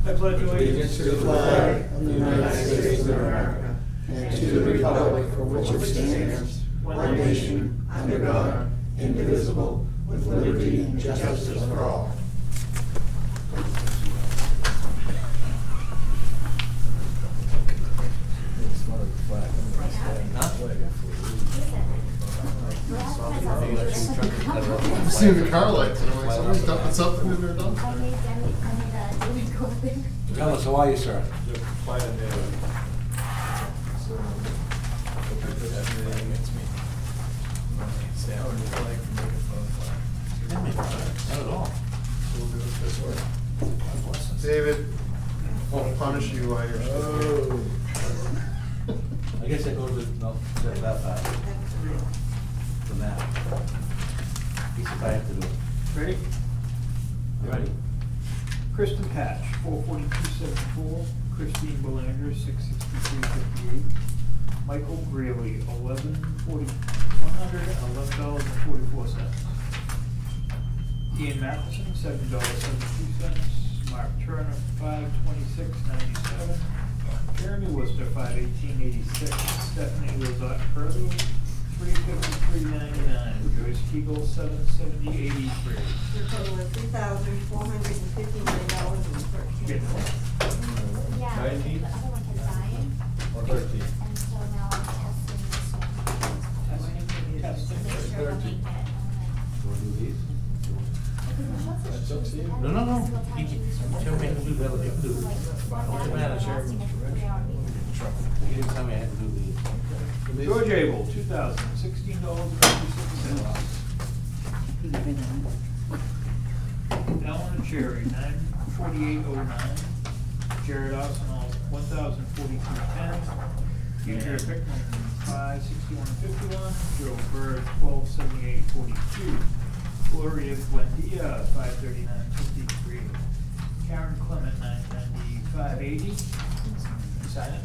I pledge allegiance to the flag of the United States of America and to the republic for which it stands, one nation, under God, indivisible, with liberty and justice for all. I'm seeing the car lights and I'm like, somebody's dumping something in their dump. I made Demi go up there. Tell us, how are you, sir? Not at all. David, I'll punish you while you're still I guess it goes with, no, that far. From that. Piece if I have to do it. Ready? You ready? Kristen Patch, 44274. Christine Belanger, 66358. Michael Greeley, $111.44. Ian Matheson, $7.72. Mark Turner, $526.97. Jeremy Worcester, $518.86. Stephanie Lozat Curlew, $353.99. Joyce Kegel, $770.83. For a total of $3,459.13. Good. Yeah, the other one kept dying, Or 13? and so now I'm testing this one. Testing. Make sure it'll make it. Want to do these? That's up to you. No. Tell me to do that, you can do it. What's the matter, sir? You didn't tell me I had to do these. George Abel, $2,016.56. Eleanor Cherry, $948.09. Jared Arsenal, $1,042.10. Peter Pickman, $561.51. Joe Bird, $1278.42. Gloria Buendia, $539.53. Karen Clement, $995.80. Sign it.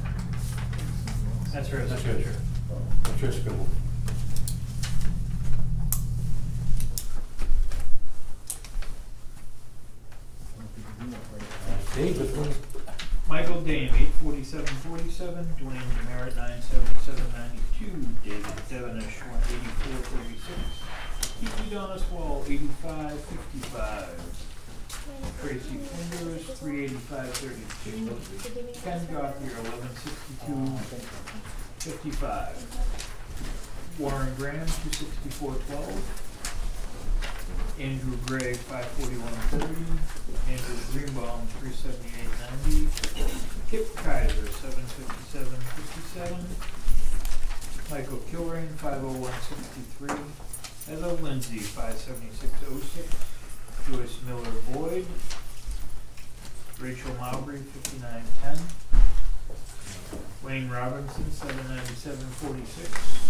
That's her signature. That's your scribble. David, Michael Dame, $847.47. Dwayne Demerit, $977.92. David Devenish, $184.36. Kiki Doniswall, $85.55. Tracy Flinders, $385.32. Ken Gothier, $1162.55. Warren Graham, $264.12. Andrew Gray, $541.30. Andrew Greenbaum, $378.90. Kip Kaiser, $757.57. Michael Kilrain, $501.63. Heather Lindsay, $576.06. Joyce Miller Boyd. Rachel Mowbray, $59.10. Wayne Robinson, $797.46.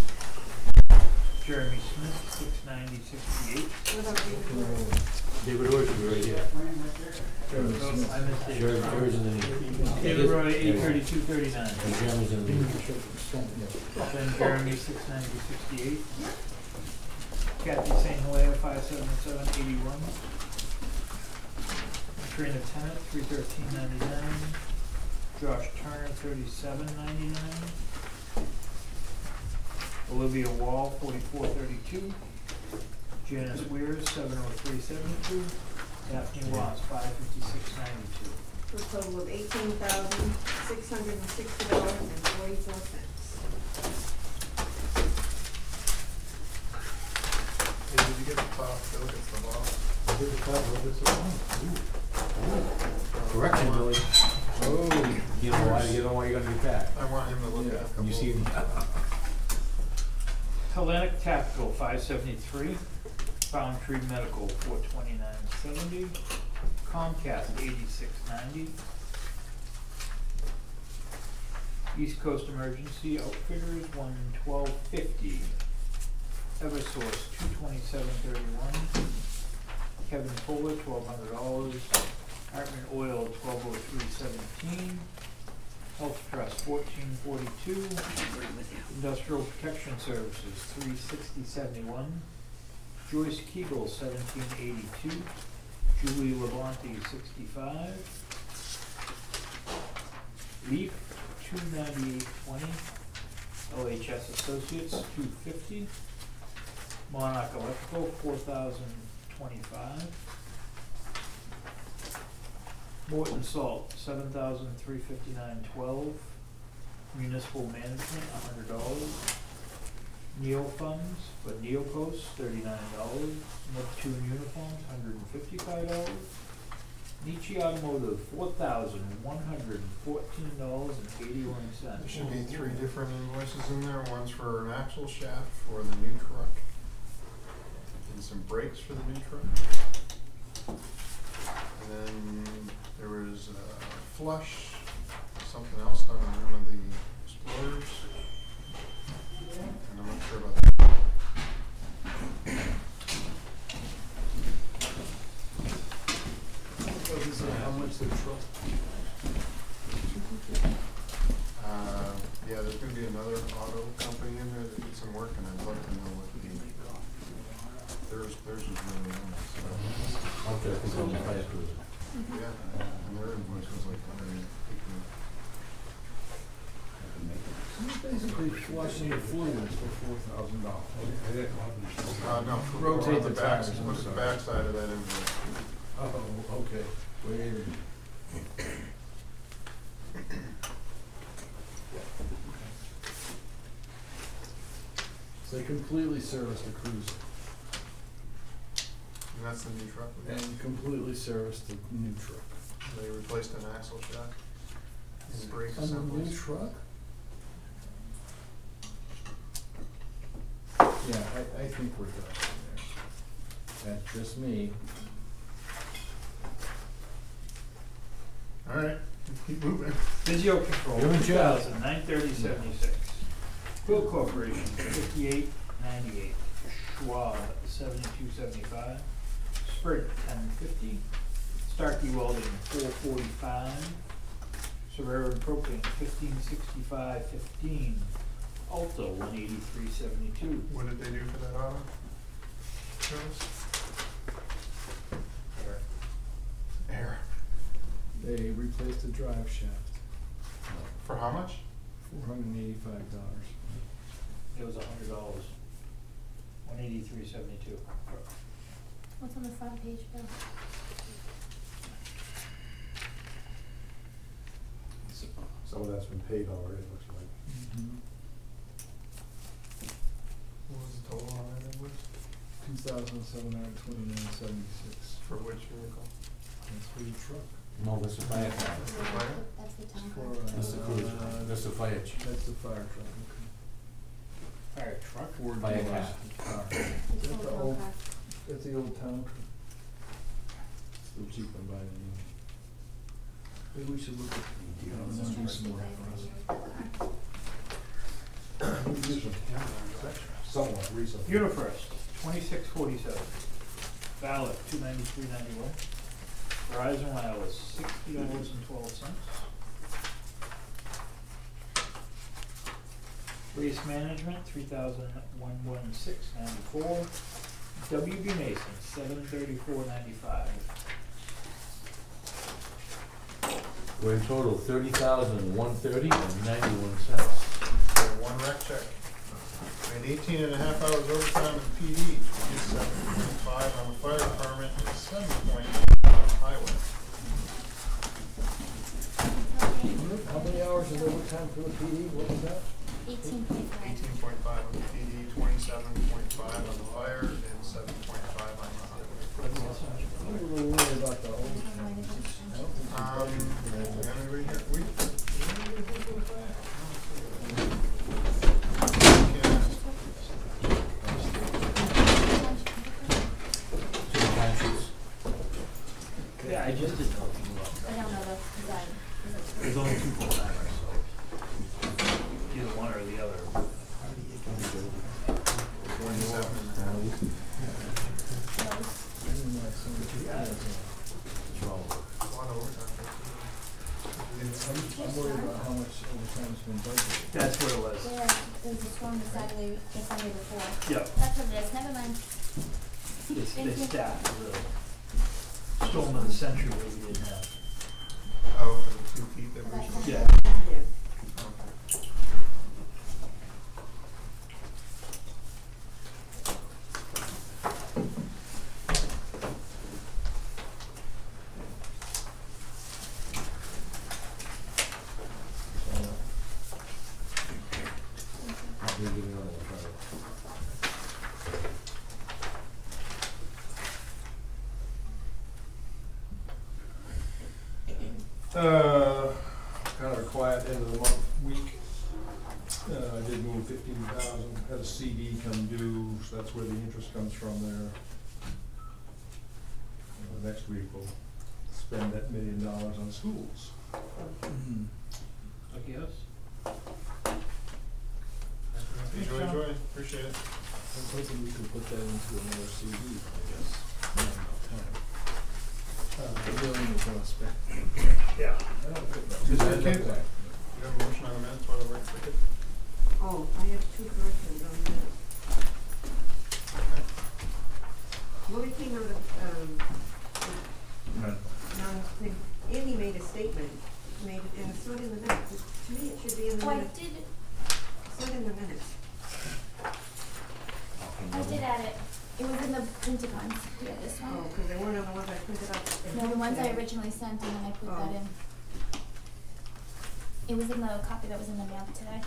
Jeremy Smith, $690.68. David Roy should be right here. I missed David. Jerry's in the knee. David Roy, $832.39. And Jeremy's in the knee. Then Jeremy, $690.68. Kathy St. Hilaire, $577.81. Katrina Tennant, $313.99. Josh Turner, $37.99. Olivia Wall, $44.32. Janice Weirs, $703.72. Daphne Watts, $556.92. For a total of $18,660.44. Did you get the top? Bill gets the ball. Correction, Billy. Oh, you know why you're gonna get back. I want him to look at a couple. You see him? Hellenic Tactical, $573. Found Tree Medical, $429.70. Comcast, $86.90. East Coast Emergency Outfitters, $112.50. Eversource, $227.31. Kevin Fuller, $1,200. Hartman Oil, $1203.17. Health Trust, $14.42. Industrial Protection Services, $360.71. Joyce Kegel, $17.82. Julie Labonte, $65. Leaf, $298.20. LHS Associates, $250. Monarch Electrical, $4,025. Morton Salt, $7,359.12. Municipal Management, $100. Neo Funds for Neopost, $39. Neptune Uniforms, $155. Nietzsche Automotive, $4,114.81. There should be 3 different invoices in there. One's for an axle shaft for the new truck, and some brakes for the new truck. And then there was flush, something else done on one of the Explorers. And I'm not sure about that. Doesn't say how much the truck. Yeah, there's gonna be another auto company in there that did some work, and I'd love to know what theirs is really on. Okay, I think I'm gonna fire cruiser. Yeah, and their invoice was like 118. Basically flushing the fluids for $4,000. No, for Rotate on the back, tires, I'm what's the sorry. backside of that invoice? Oh, okay. Wait a minute. So they completely serviced the cruiser And that's the new truck. and completely serviced the new truck. They replaced an axle shaft and brake On the new assemblies. truck? Yeah, I think we're done there. That's just me. All right, keep moving. Physio Control, Good job. $2,930.76. Quill Corporation, $58.98. Schwab, $72.75. Sprint, $10.50. Starkey Welding, $4.45. Sorrero and Propane, $15.65.15. Alta, $183.72. What did they do for that auto? Service? Air. They replaced the drive shaft. For how much? $485. It was $100. $183.72. What's on the front page, Bill? Some of that's been paid already, it looks like. What was the total on that invoice? $2,729.76. For which vehicle? That's for the truck. No, that's the fire car. That's the fire? That's the town For, car. That's the cruiser. That's the fire chief. That's the fire truck, Fire truck? okay. Fire doors, car. car. It's That's the the town old, car. that's the old town truck. Still cheaper than buying a new one. Maybe we should look at, do some more for us. Somewhat recently. Unifirst, $26.47. Ballot, $293.91. Verizon Wireless, $60.12. Waste Management, $3,116.94. WB Mason, $734.95. We're in total $30,130.91. One rec check. We had 18 and a half hours overtime in PD, we did 7.5 on the fire department, and 7.8 on the highway. How many hours is overtime for the PD? What was that? 18.5. 18.5 on the PD, 27.5 on the fire, and 7.5 on the highway. I'm a little worried about the overtime. Anybody here? Yeah, I just did talk I don't know the design. There's only 2 full-timers, so either one or the other. 27 and a half. I didn't like some of the A lot of overtime. I'm worried about how much overtime's been budgeted. That's what it was. There was a storm the Saturday, the Sunday before. Yep. That's what it is, never mind. This Thank you. staff is a storm of the century that we didn't have. Oh, for the 2 feet that we That's should. it. Yeah. Okay. I'll give you another one, try it. Kind of a quiet end of the month week. I did move 15,000, had a CD come due, so that's where the interest comes from there. Next week we'll spend that $1 million on schools. I guess. Enjoy, appreciate it. I'm hoping we can put that into another CD, I guess. Not enough time. Million is not spent. Yeah. Mr. Kid, you have a motion on the minutes while we're for it? Oh, I have 2 corrections on minutes. Okay. Lori came out of, thing. Andy made a statement, and it's not in the minutes. To me, it should be in the Oh, I minutes. did, It's not in the minutes. I did add it. It was in the printed ones. We have this Oh, one. because they weren't on the ones I printed up. No, the ones I originally sent, and then I put that Oh. in. It was in the copy that was in the mail today.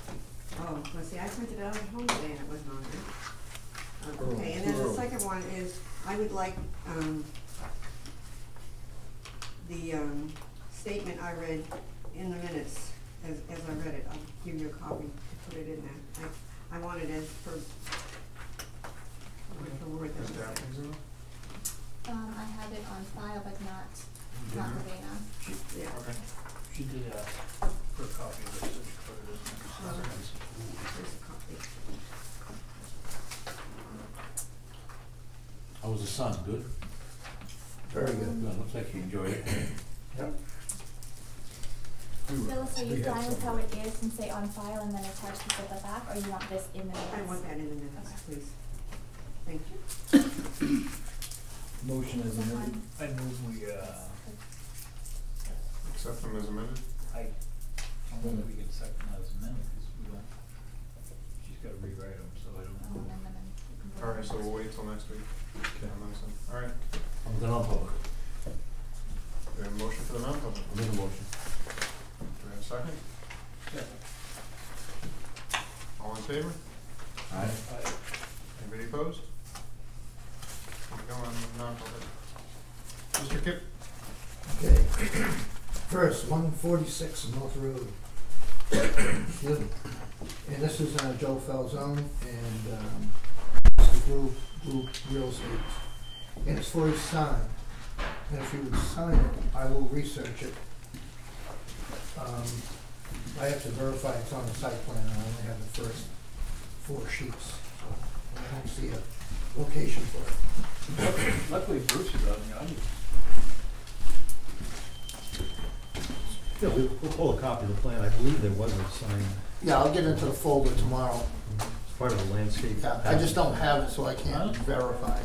Oh, let's see, I printed it out at home today and it wasn't on there. Oh, Okay, and then too the early. second one is, I would like, the, statement I read in the minutes, as I read it, I'll give you a copy to put it in there. I want it as per, word for word, Is that's that what things in I have it on file, but not Mhm. verbatim. yeah. Okay. She did ask for a copy of this, so she put it in. Here's a copy. How was the sun? Good? Very good. Good, looks like you enjoyed it. Yep. Phyllis, are We you had fine with some. how it is and say on file and then attach this at the back, or you want this in the minutes? I want that in the minutes, please. Thank you. Motion Is is that amended. fine? I move we, Accept them as amended? I don't know if we can second that as amendment, because we don't, she's gotta rewrite them, so I I'll don't. amend them and you can put Alright, it so on. we'll wait till next week. Okay. On those then. Alright, I'm going on public. we have a motion for the non-public. I'll make a motion. Do we have a second? All in favor? Alright? Anybody opposed? We go on non-public. Mr. Kip? Okay. First, 146 North Road. Excuse me. And this is Joe Falzone and the group real estate. And it's for his sign. And if you would sign it, I will research it. I have to verify it's on the site plan, and I only have the first 4 sheets. So I don't see a location for it. Luckily Bruce is on the audience. Yeah, we'll pull a copy of the plan. I believe there was a sign Yeah, I'll get into the folder tomorrow. as part of the landscape. Yeah, I just don't have it, so I can't verify.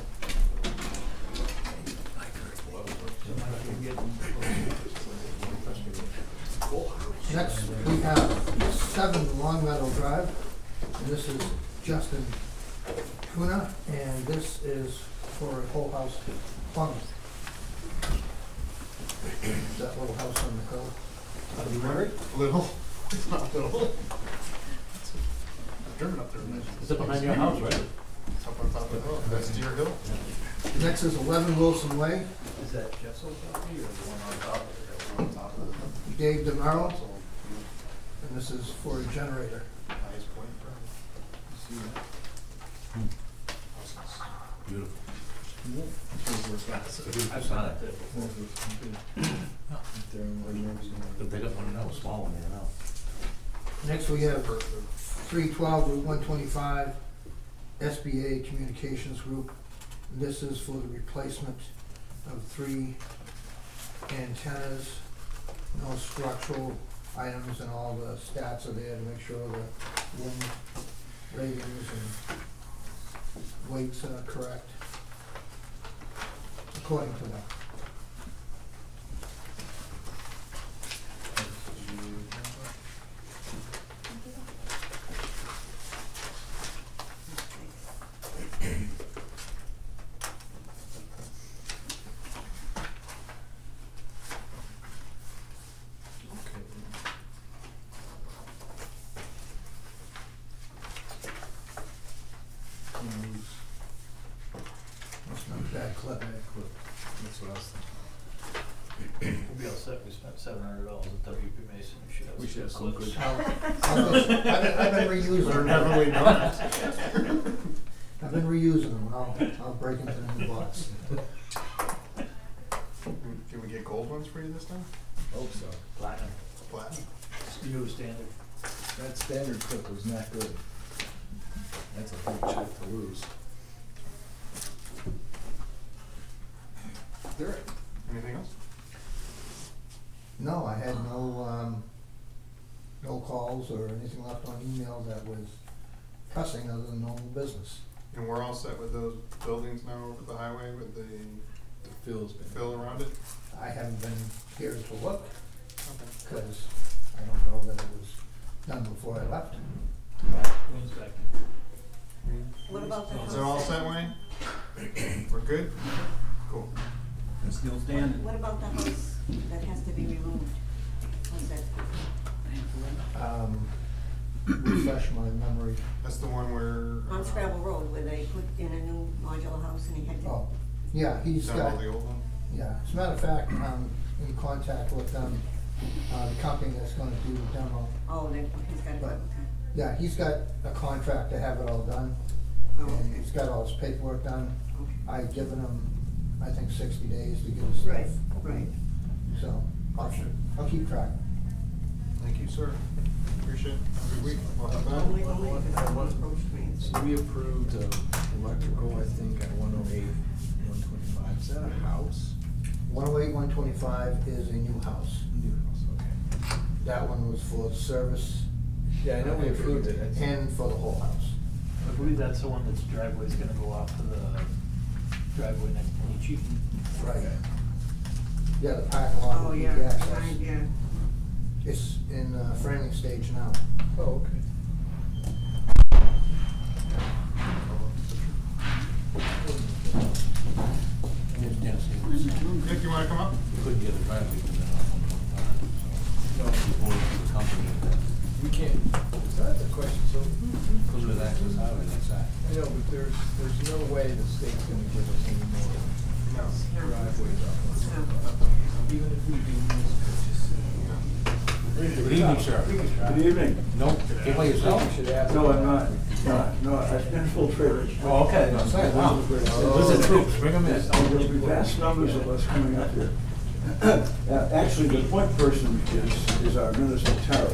Next, we have 7 Long Meadow Drive, and this is Justin Kuna, and this is for a whole house plumbing. That little house on the hill. Are you married? Little. It's not little. I've driven up there. and It's up behind your house, right? It's up on top of the hill. That's Deer Hill. Next is 11 Wilson Way, Is that Jessel's property or the one on top of it, that one on top of it? Dave DeMarrow, and this is for a generator. Highest point, See that? Beautiful. I've done it there before. If they're in ordinance and- But they got one now, a small one there now. Next, we have 312 Route 125, SBA Communications Group. This is for the replacement of 3 antennas, no structural items, and all the stats are there to make sure the wind ratings and weights are correct, according to them. Bad clip. That's what I was thinking. We'll be all set, we spent $700 at WP Mason, We should have some good. I've been reusing them. Haven't we done it? I've been reusing them. I'll break into the new box. Can we get gold ones for you this time? Hope so. Platinum, Platinum? new standard. That standard clip was not good. That's a big check to lose. There. Anything else? No, I had no calls or anything left on email that was pressing other than normal business. And we're all set with those buildings now over the highway with the The fill's been. fill around it? I haven't been here to look Okay. because I don't know that it was done before I left. Wayne's back. What about the Is it all house? set, Wayne? We're good? Cool. Still standing. What about the house that has to be removed? What's that? Refresh my memory. That's the one where. On Scrabble Road, where they put in a new modular house and he had to. Oh, yeah, he's Done got, all the old one? yeah, as a matter of fact, I'm in contact with them, the company that's gonna do the demo. Oh, then he's got to go, But- okay. Yeah, he's got a contract to have it all done, Oh, and okay. he's got all his paperwork done. Okay. I've given him, I think, 60 days to get his stuff. Right, right. So, I'll keep track. Thank you, sir. Appreciate it. Have a good week. We'll have that. Only because someone approached me. So we approved electrical, I think, at 108, 125. Is that a house? 108, 125 is a new house. New house, okay. That one was for service. Yeah, I know we approved it. That's- And for the whole house. I believe that's the one that's driveway's gonna go off to the driveway next to the chief. Right. Yeah, the parking lot Oh, will be yeah, access. right, yeah. It's in framing stage now. Oh, okay. Nick, you wanna come up? Couldn't get a driveway to that off 125, so. No. We ordered from the company that We can't, is that the question? So, goes with access highway, that's that. I know, but there's no way the state's gonna give us any more No. driveways up. Even if we do this. Good evening, sir. Good evening. No, get by yourself? You should ask. No, I'm not. No, I've infiltrated. Oh, okay, no, say, wow. Visit troops, bring them in. There'll be vast numbers of us coming up here. Actually, the point person is our minister, Tara,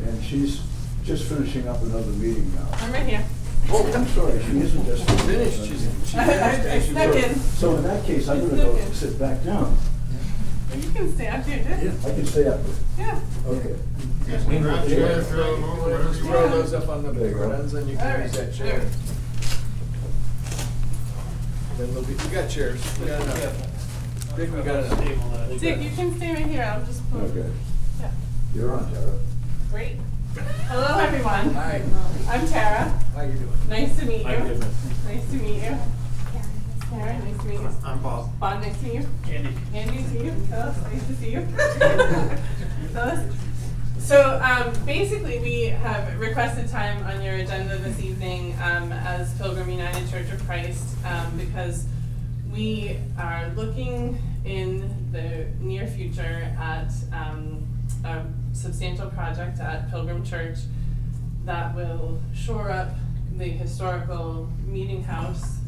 and she's just finishing up another meeting now. I'm right here. Oh, I'm sorry, she isn't just Finished, she's I snuck in. So in that case, I'm gonna go sit back down. You can stay up here, too. I can stay up there. Yeah. Okay. Yes, we grab You chair, wanna throw them over, whatever you throw want. those up on the big ones, and you can use that chair. Then they'll be, you got chairs, we got enough. Dick, we got enough. Dick, you can stay right here. I'll just pull. Okay. Yeah. You're on, Tara. Great. Hello, everyone. Hi, I'm Tara. how you doing? Nice to meet you. Hi, goodness. Nice to meet you. Karen, nice to meet you. I'm Bob. Bob, nice to meet you. Andy. Andy, to you. Phyllis, nice to see you. Phyllis. So basically, we have requested time on your agenda this evening as Pilgrim United Church of Christ because we are looking in the near future at a substantial project at Pilgrim Church that will shore up the historical meeting house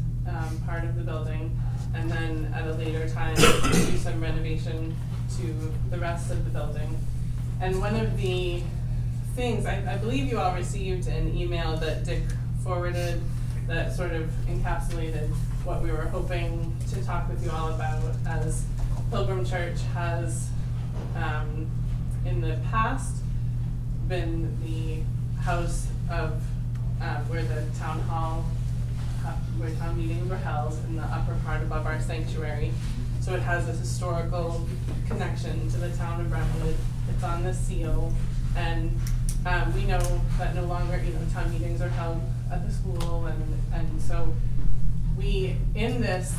part of the building, and then at a later time do some renovation to the rest of the building. And one of the things, I believe you all received an email that Dick forwarded that sort of encapsulated what we were hoping to talk with you all about, as Pilgrim Church has in the past been the house of where the town hall, where town meetings were held in the upper part above our sanctuary. So it has a historical connection to the town of Brentwood. It's on the seal, and we know that no longer, town meetings are held at the school, and so we, in this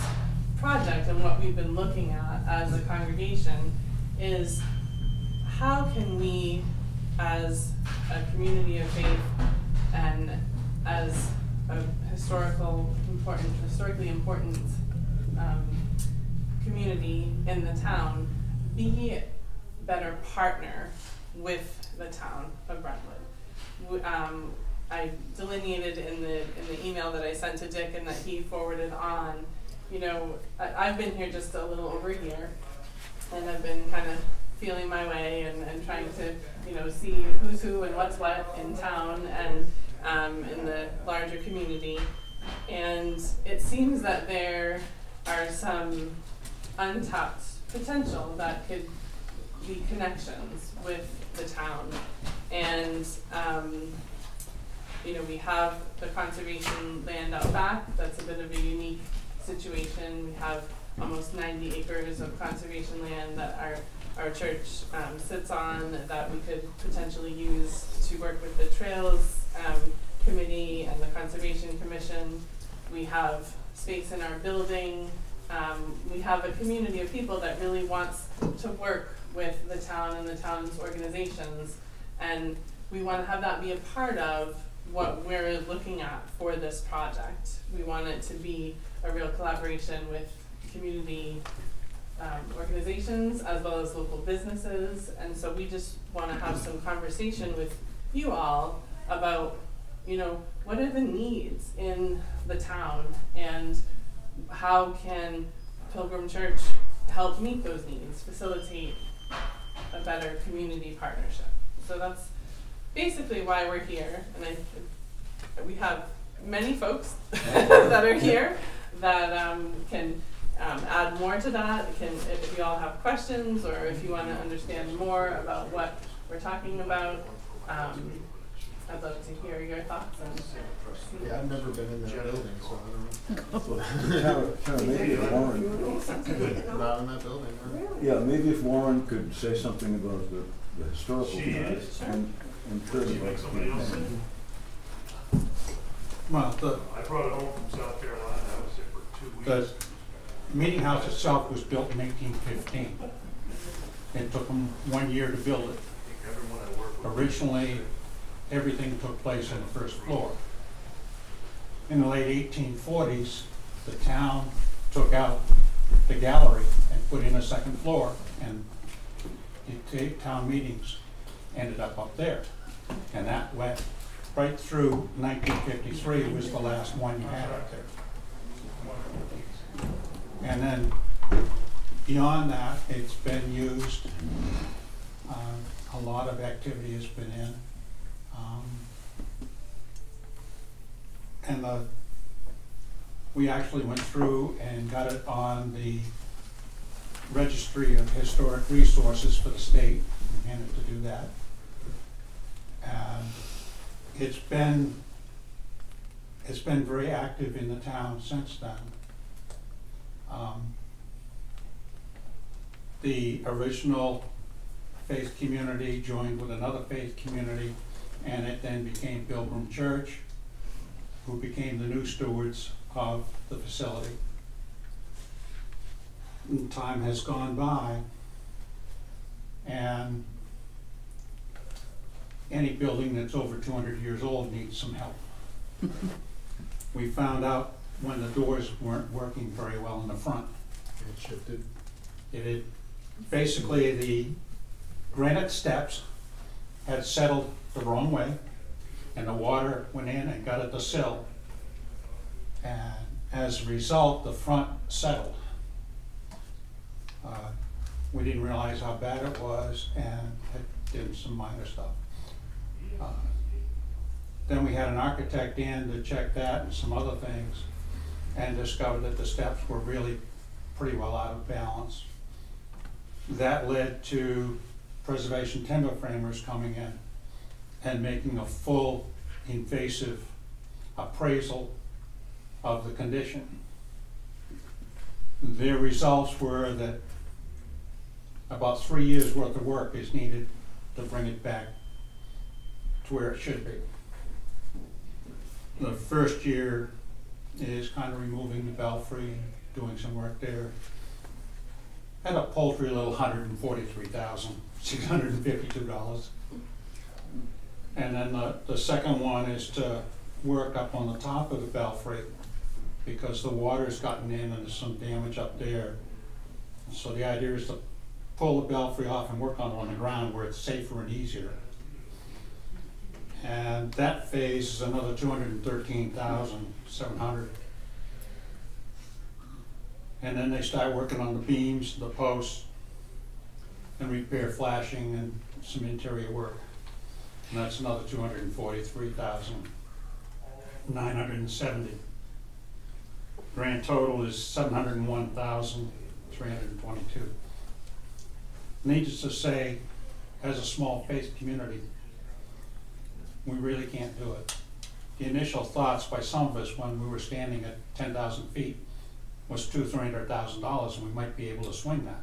project and what we've been looking at as a congregation, is how can we, as a community of faith and as a historically important community in the town be a better partner with the town of Brentwood. I delineated in the email that I sent to Dick and that he forwarded on, you know, I've been here just a little over a year, and I've been kind of feeling my way and trying to, you know, see who's who and what's what in town and in the larger community. And it seems that there are some untapped potential that could be connections with the town. And you know, we have the conservation land out back. That's a bit of a unique situation. We have almost 90 acres of conservation land that our church sits on that we could potentially use to work with the Trails Committee and the Conservation Commission. We have space in our building. We have a community of people that really wants to work with the town and the town's organizations, and we want to have that be a part of what we're looking at for this project. We want it to be a real collaboration with community organizations as well as local businesses, and so we just want to have some conversation with you all about, you know, what are the needs in the town and how can Pilgrim Church help meet those needs, facilitate a better community partnership. So that's basically why we're here, and we have many folks that are here that can add more to that. If you all have questions or if you want to understand more about what we're talking about, I'd love to hear your thoughts. Yeah, I've never been in that building, so I don't know. Maybe if Warren, Not in that building, huh? yeah, maybe if Warren could say something about the historical ties and third about the campaign. Well, I brought it home from South Carolina. I was there for 2 weeks. the meeting house itself was built in 1815. It took them 1 year to build it. Everyone I work with. Originally, everything took place on the first floor. In the late 1840s, the town took out the gallery and put in a second floor, and the town meetings ended up there. And that went right through 1953 was the last one you had up there. And then beyond that, it's been used, a lot of activity has been in. And we actually went through and got it on the Registry of Historic Resources for the state. We managed to do that. And it's been very active in the town since then. The original faith community joined with another faith community, and it then became Pilgrim Church, who became the new stewards of the facility. And time has gone by, and any building that's over 200 years old needs some help. We found out when the doors weren't working very well in the front. It shifted. It had, basically the granite steps had settled the wrong way, and the water went in and got at the sill. And as a result, the front settled. We didn't realize how bad it was, and it did some minor stuff. Then we had an architect in to check that and some other things, and discovered that the steps were really pretty well out of balance. That led to preservation timber framers coming in and making a full invasive appraisal of the condition. Their results were that about 3 years worth of work is needed to bring it back to where it should be. The first year is kind of removing the belfry, doing some work there. Had a paltry little $143,652. And then the second one is to work up on the top of the belfry, because the water's gotten in and there's some damage up there. So the idea is to pull the belfry off and work on the ground where it's safer and easier. And that phase is another $213,700. And then they start working on the beams, the posts, and repair flashing and some interior work. And that's another $243,970. Grand total is $701,322. Needless to say, as a small faith community, we really can't do it. The initial thoughts by some of us when we were standing at 10,000 feet was $200,000-300,000, and we might be able to swing that.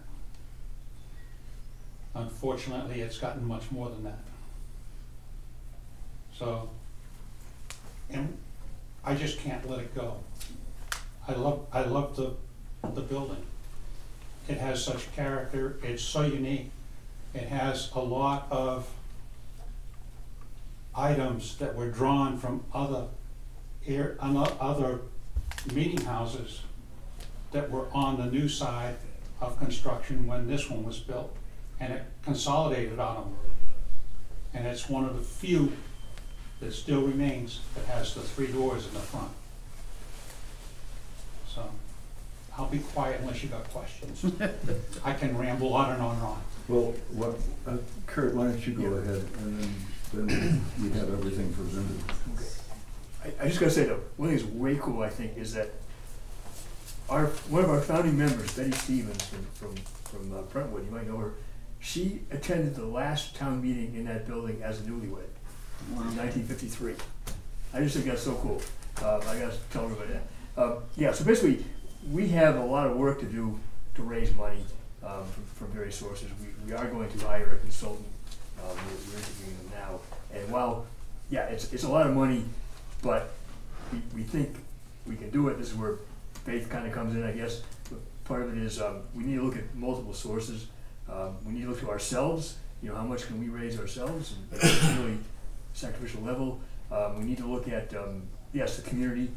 Unfortunately, it's gotten much more than that. So, and I just can't let it go. I love the building. It has such character. It's so unique. It has a lot of items that were drawn from other meeting houses that were on the new side of construction when this one was built, and it consolidated on them. And it's one of the few that still remains that has the 3 doors in the front. So I'll be quiet unless you got questions. I can ramble on and on and on. Well, Kurt, why don't you go ahead, and then we have everything presented. Okay. I just gotta say though, one thing that's way cool, I think, is that one of our founding members, Betty Stevens from Brentwood, you might know her, she attended the last town meeting in that building as a newlywed in 1953. I just think that's so cool. I gotta tell everybody that. Yeah, so basically, we have a lot of work to do to raise money from various sources. We are going to hire a consultant. We're interviewing them now. And while, yeah, it's a lot of money, but we think we can do it. This is where faith kind of comes in, I guess. But part of it is we need to look at multiple sources. We need to look to ourselves. You know, how much can we raise ourselves at a really sacrificial level? We need to look at, yes, the community.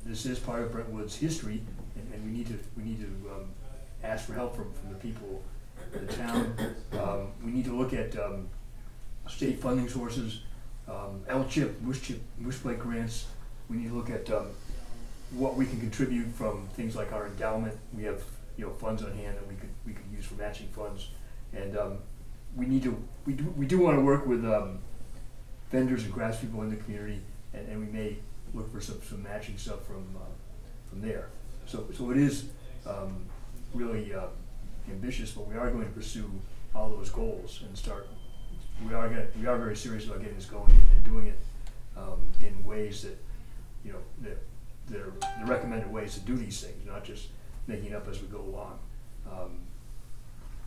This is part of Brentwood's history, and we need to ask for help from the people in the town. We need to look at state funding sources, LCHIP, Bushplate grants. We need to look at what we can contribute from things like our endowment. We have funds on hand that we could use for matching funds, and we do want to work with vendors and craftspeople in the community, and we may look for some matching stuff from there. So it is really ambitious, but we are going to pursue all those goals and start. We are very serious about getting this going and doing it in ways that that they're the recommended ways to do these things, not just making it up as we go along.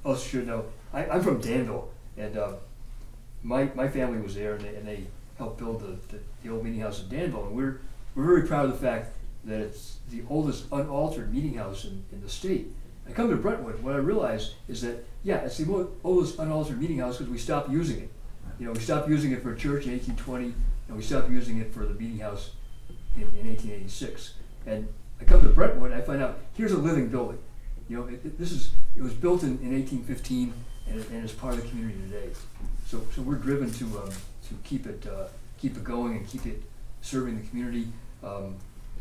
Also should know, I'm from Danville, and my family was there, and they helped build the old meeting house in Danville, and we're very proud of the fact that it's the oldest unaltered meeting house in the state. I come to Brentwood, what I realized is that, yeah, it's the oldest unaltered meeting house because we stopped using it. We stopped using it for a church in 1820, and we stopped using it for the meeting house in 1886. And I come to Brentwood, and I find out, here's a living building. It was built in 1815, and it's part of the community today. So we're driven to keep it going and keep it serving the community.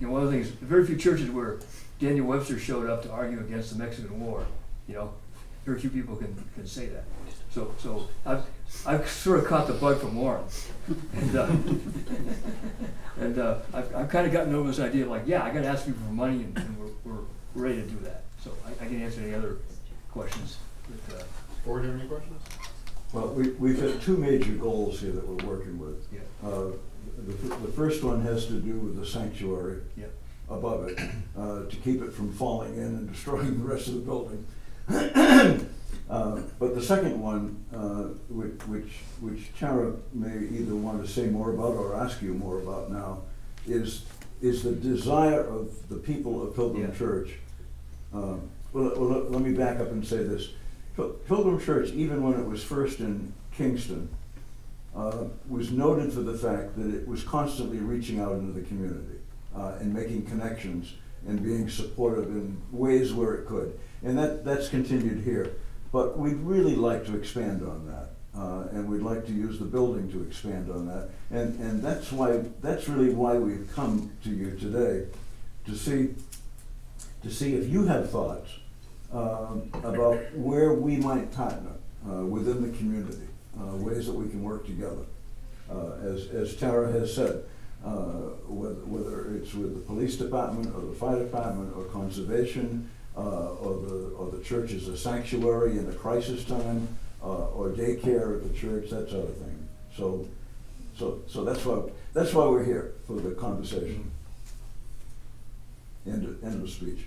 One of the things, very few churches where Daniel Webster showed up to argue against the Mexican War. Very few people can say that. So I've sort of caught the bug from Warren, and I've kind of gotten over this idea of like, yeah, I got to ask people for money, and we're ready to do that. So I can answer any other questions. Board, have any questions? Well, we've had 2 major goals here that we're working with. Yeah. The first one has to do with the sanctuary above it, to keep it from falling in and destroying the rest of the building. But the second one, which Tara may either want to say more about or ask you more about now, is the desire of the people of Pilgrim Church. Well, let me back up and say this. Pilgrim Church, even when it was first in Kingston, was noted for the fact that it was constantly reaching out into the community and making connections and being supportive in ways where it could. And that's continued here. But we'd really like to expand on that. And we'd like to use the building to expand on that. And that's really why we've come to you today, to see if you have thoughts about where we might partner within the community, ways that we can work together. As Tara has said, whether it's with the police department or the fire department or conservation, or the church as a sanctuary in a crisis time, or daycare at the church, that sort of thing. So that's why we're here, for the conversation. End of speech.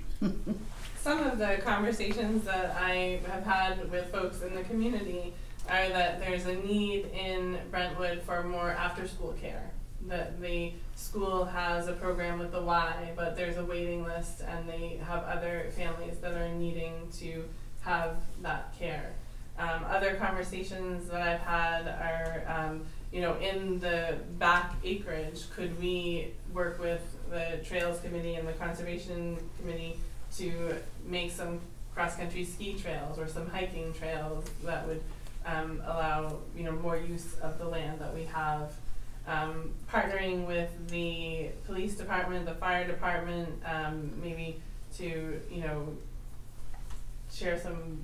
Some of the conversations that I have had with folks in the community are that there's a need in Brentwood for more after-school care. That the school has a program with the Y, but there's a waiting list, and they have other families that are needing to have that care. Other conversations that I've had are, in the back acreage, could we work with the Trails Committee and the Conservation Committee to make some cross-country ski trails or some hiking trails that would allow, more use of the land that we have. Partnering with the police department, the fire department, maybe to, share some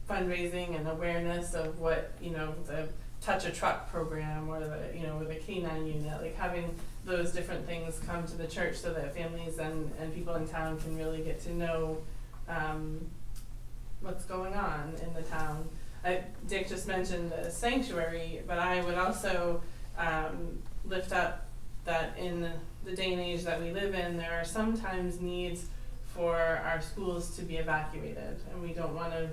fundraising and awareness of what, the Touch a Truck program or the, the K-9 unit, like having those different things come to the church so that families and people in town can really get to know what's going on in the town. Dick just mentioned the sanctuary, but I would also lift up that in the day and age that we live in, there are sometimes needs for our schools to be evacuated, and we don't want to,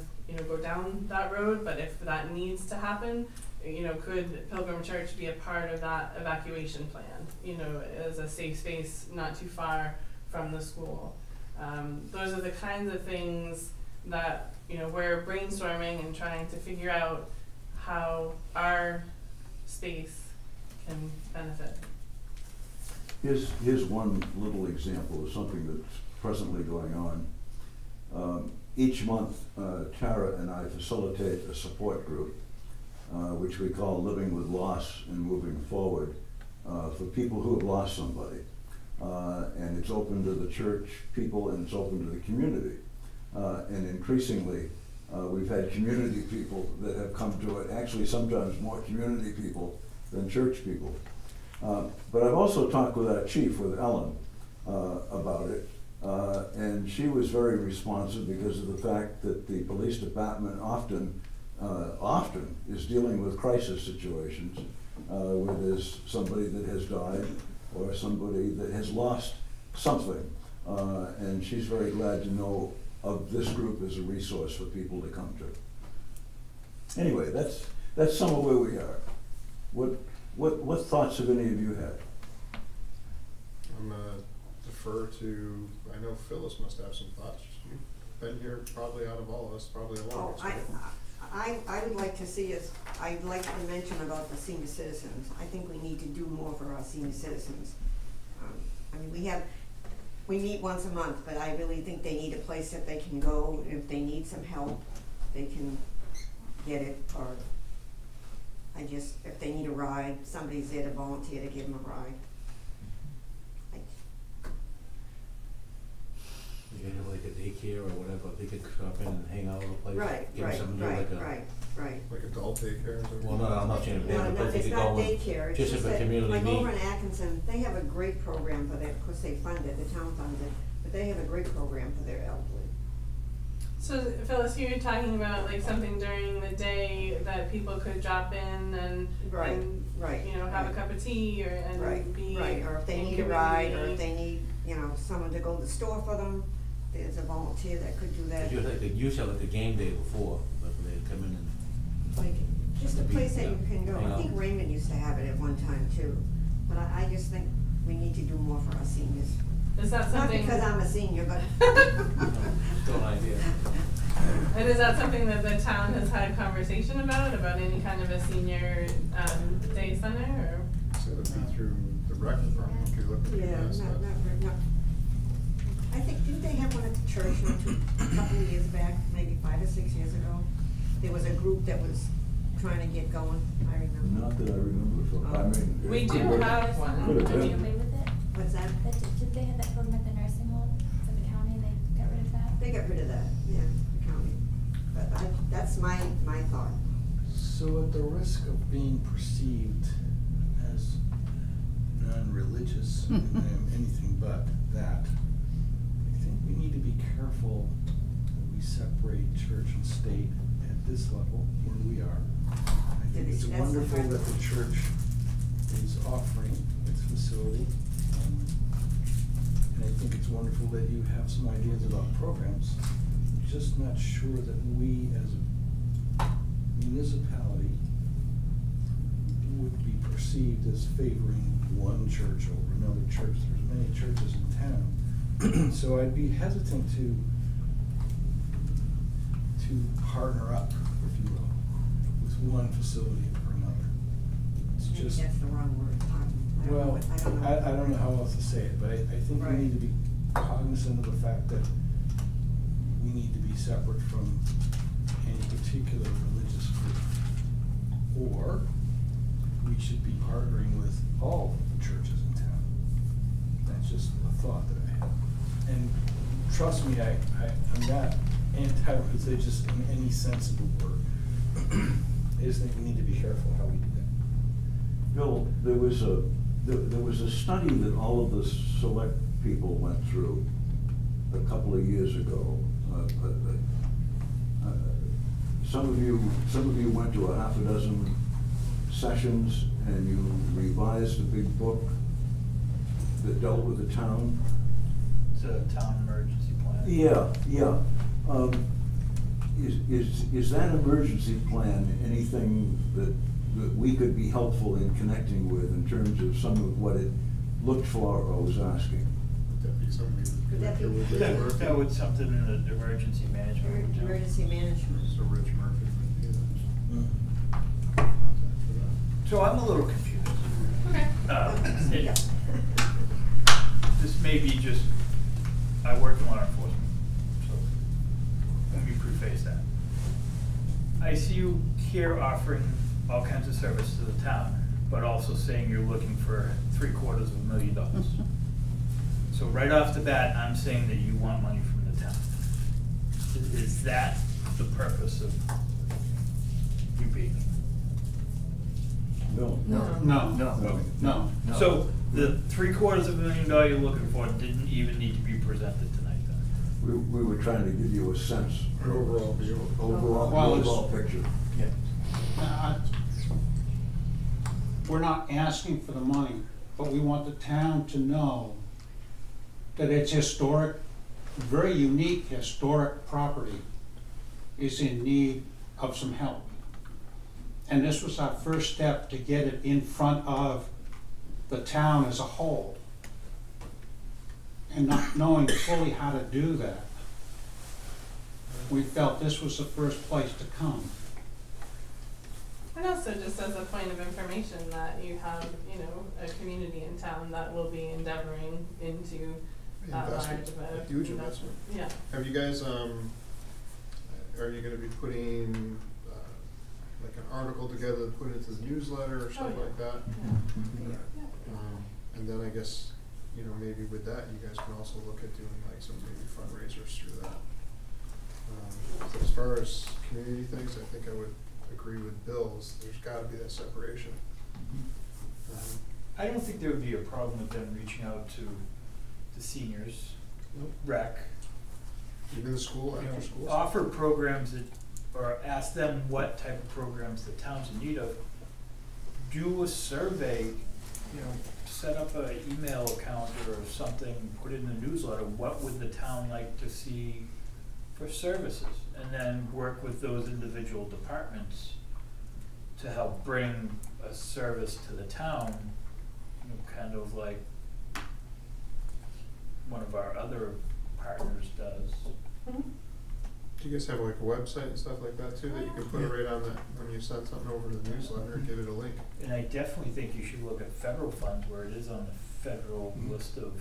go down that road. But if that needs to happen, could Pilgrim Church be a part of that evacuation plan? As a safe space not too far from the school. Those are the kinds of things that we're brainstorming and trying to figure out how our space can benefit. Here's one little example of something that's presently going on. Each month, Tara and I facilitate a support group, which we call Living with Loss and Moving Forward, for people who have lost somebody. And it's open to the church people, and it's open to the community. And increasingly, we've had community people that have come to it, actually sometimes more community people than church people. But I've also talked with our chief, with Ellen, about it. And she was very responsive because of the fact that the police department often is dealing with crisis situations where there's somebody that has died or somebody that has lost something. And she's very glad to know of this group as a resource for people to come to. Anyway, that's some of where we are. What thoughts have any of you had? I'm gonna defer to, I know Phyllis must have some thoughts. You've been here probably out of all of us, probably the longest. I would like to see us, I'd like to mention about the senior citizens. I think we need to do more for our senior citizens. I mean, we meet once a month, but I really think they need a place that they can go. If they need some help, they can get it, or if they need a ride, somebody's there to volunteer to give them a ride. You can have like a daycare or whatever, they could stop in and hang out at a place. Right. Like adult daycare or something? Well, no, I'm not saying a No, place they it's could not go in, daycare. It's just if a community like need. over in Atkinson, they have a great program for their, of course they fund it, the town funds it, but they have a great program for their elderly. So Phyllis, you're talking about like something during the day that people could drop in and have a cup of tea or be or if they need a ride, or if they need someone to go to the store for them, there's a volunteer that could do that. You used to have like a game day before, but they'd come in and. Like just a place that you can go. I think Raymond used to have it at one time too, but I just think we need to do more for our seniors. Is that something? Not because I'm a senior, but. Still an idea. And is that something that the town has had conversation about any kind of a senior day center, or? So it would be through the rec department, could look at Yeah, not. I think, didn't they have one at the church a couple of years back, maybe 5 or 6 years ago? There was a group that was trying to get going, I remember. Not that I remember from, I mean. We do have one. Could have Are they been. away with it? What's that? Did they have that program at the nursing home for the county and they got rid of that? They got rid of that, yeah, the county. But that's my thought. So at the risk of being perceived as non-religious, and I am anything but that, I think we need to be careful that we separate church and state at this level where we are. I think it's That's the wonderful fact. that the church is offering its facility. And I think it's wonderful that you have some ideas about programs. I'm just not sure that we as a municipality would be perceived as favoring one church over another church. There's many churches in town. So I'd be hesitant to partner up, if you will, with one facility over another. It's Maybe just, that's the wrong word, well, I don't know. how else to say it, but I think we Right. need to be cognizant of the fact that we need to be separate from any particular religious group. Or we should be partnering with all the churches in town. That's just a thought that I have. And trust me, I'm not anti-religious in any sensible word. I just think we need to be careful how we do that. Bill, there was a study that all of the select people went through a couple of years ago. Some of you went to a half a dozen sessions and you revised a big book that dealt with the town. It's a town emergency plan. Yeah. Is that emergency plan anything that we could be helpful in connecting with in terms of some of what it looked for or was asking? Would that be something? Could that be- That would something in the emergency management. would do. Emergency management. So Rich Murphy would be the So I'm a little confused. Okay. Yeah. This may be just, I work in law enforcement, so let me preface that. I see you here offering all kinds of service to the town, but also saying you're looking for $750,000. So right off the bat, I'm saying that you want money from the town. Is that the purpose of you being here? No. No. So the $750,000 you're looking for didn't even need to be presented tonight then? We were trying to give you a sense. An overall view. Well, it's- Overall picture. We're not asking for the money, but we want the town to know that its historic, very unique historic property is in need of some help. And this was our first step to get it in front of the town as a whole. And not knowing fully how to do that, we felt this was the first place to come. And also just as a point of information that you have, a community in town that will be endeavoring into that large investment, of a huge investment. Yeah. Have you guys, are you gonna be putting, like an article together to put into the newsletter or something yeah. like that? Yeah. And then I guess, maybe with that, you guys can also look at doing like some maybe fundraisers through that. As far as community things, I think I would agree with Bill's, there's gotta be that separation. I don't think there would be a problem with them reaching out to the seniors, rec. Even the school, you know, after school. offer programs that, or ask them what type of programs the town's in need of. Do a survey, set up an email account or something, put it in the newsletter, what would the town like to see for services? And then work with those individual departments to help bring a service to the town, kind of like one of our other partners does. Mm-hmm. Do you guys have like a website and stuff like that too, that you can put it right on the, when you send something over to the newsletter, give it a link? And I definitely think you should look at federal funds where it is on the federal list of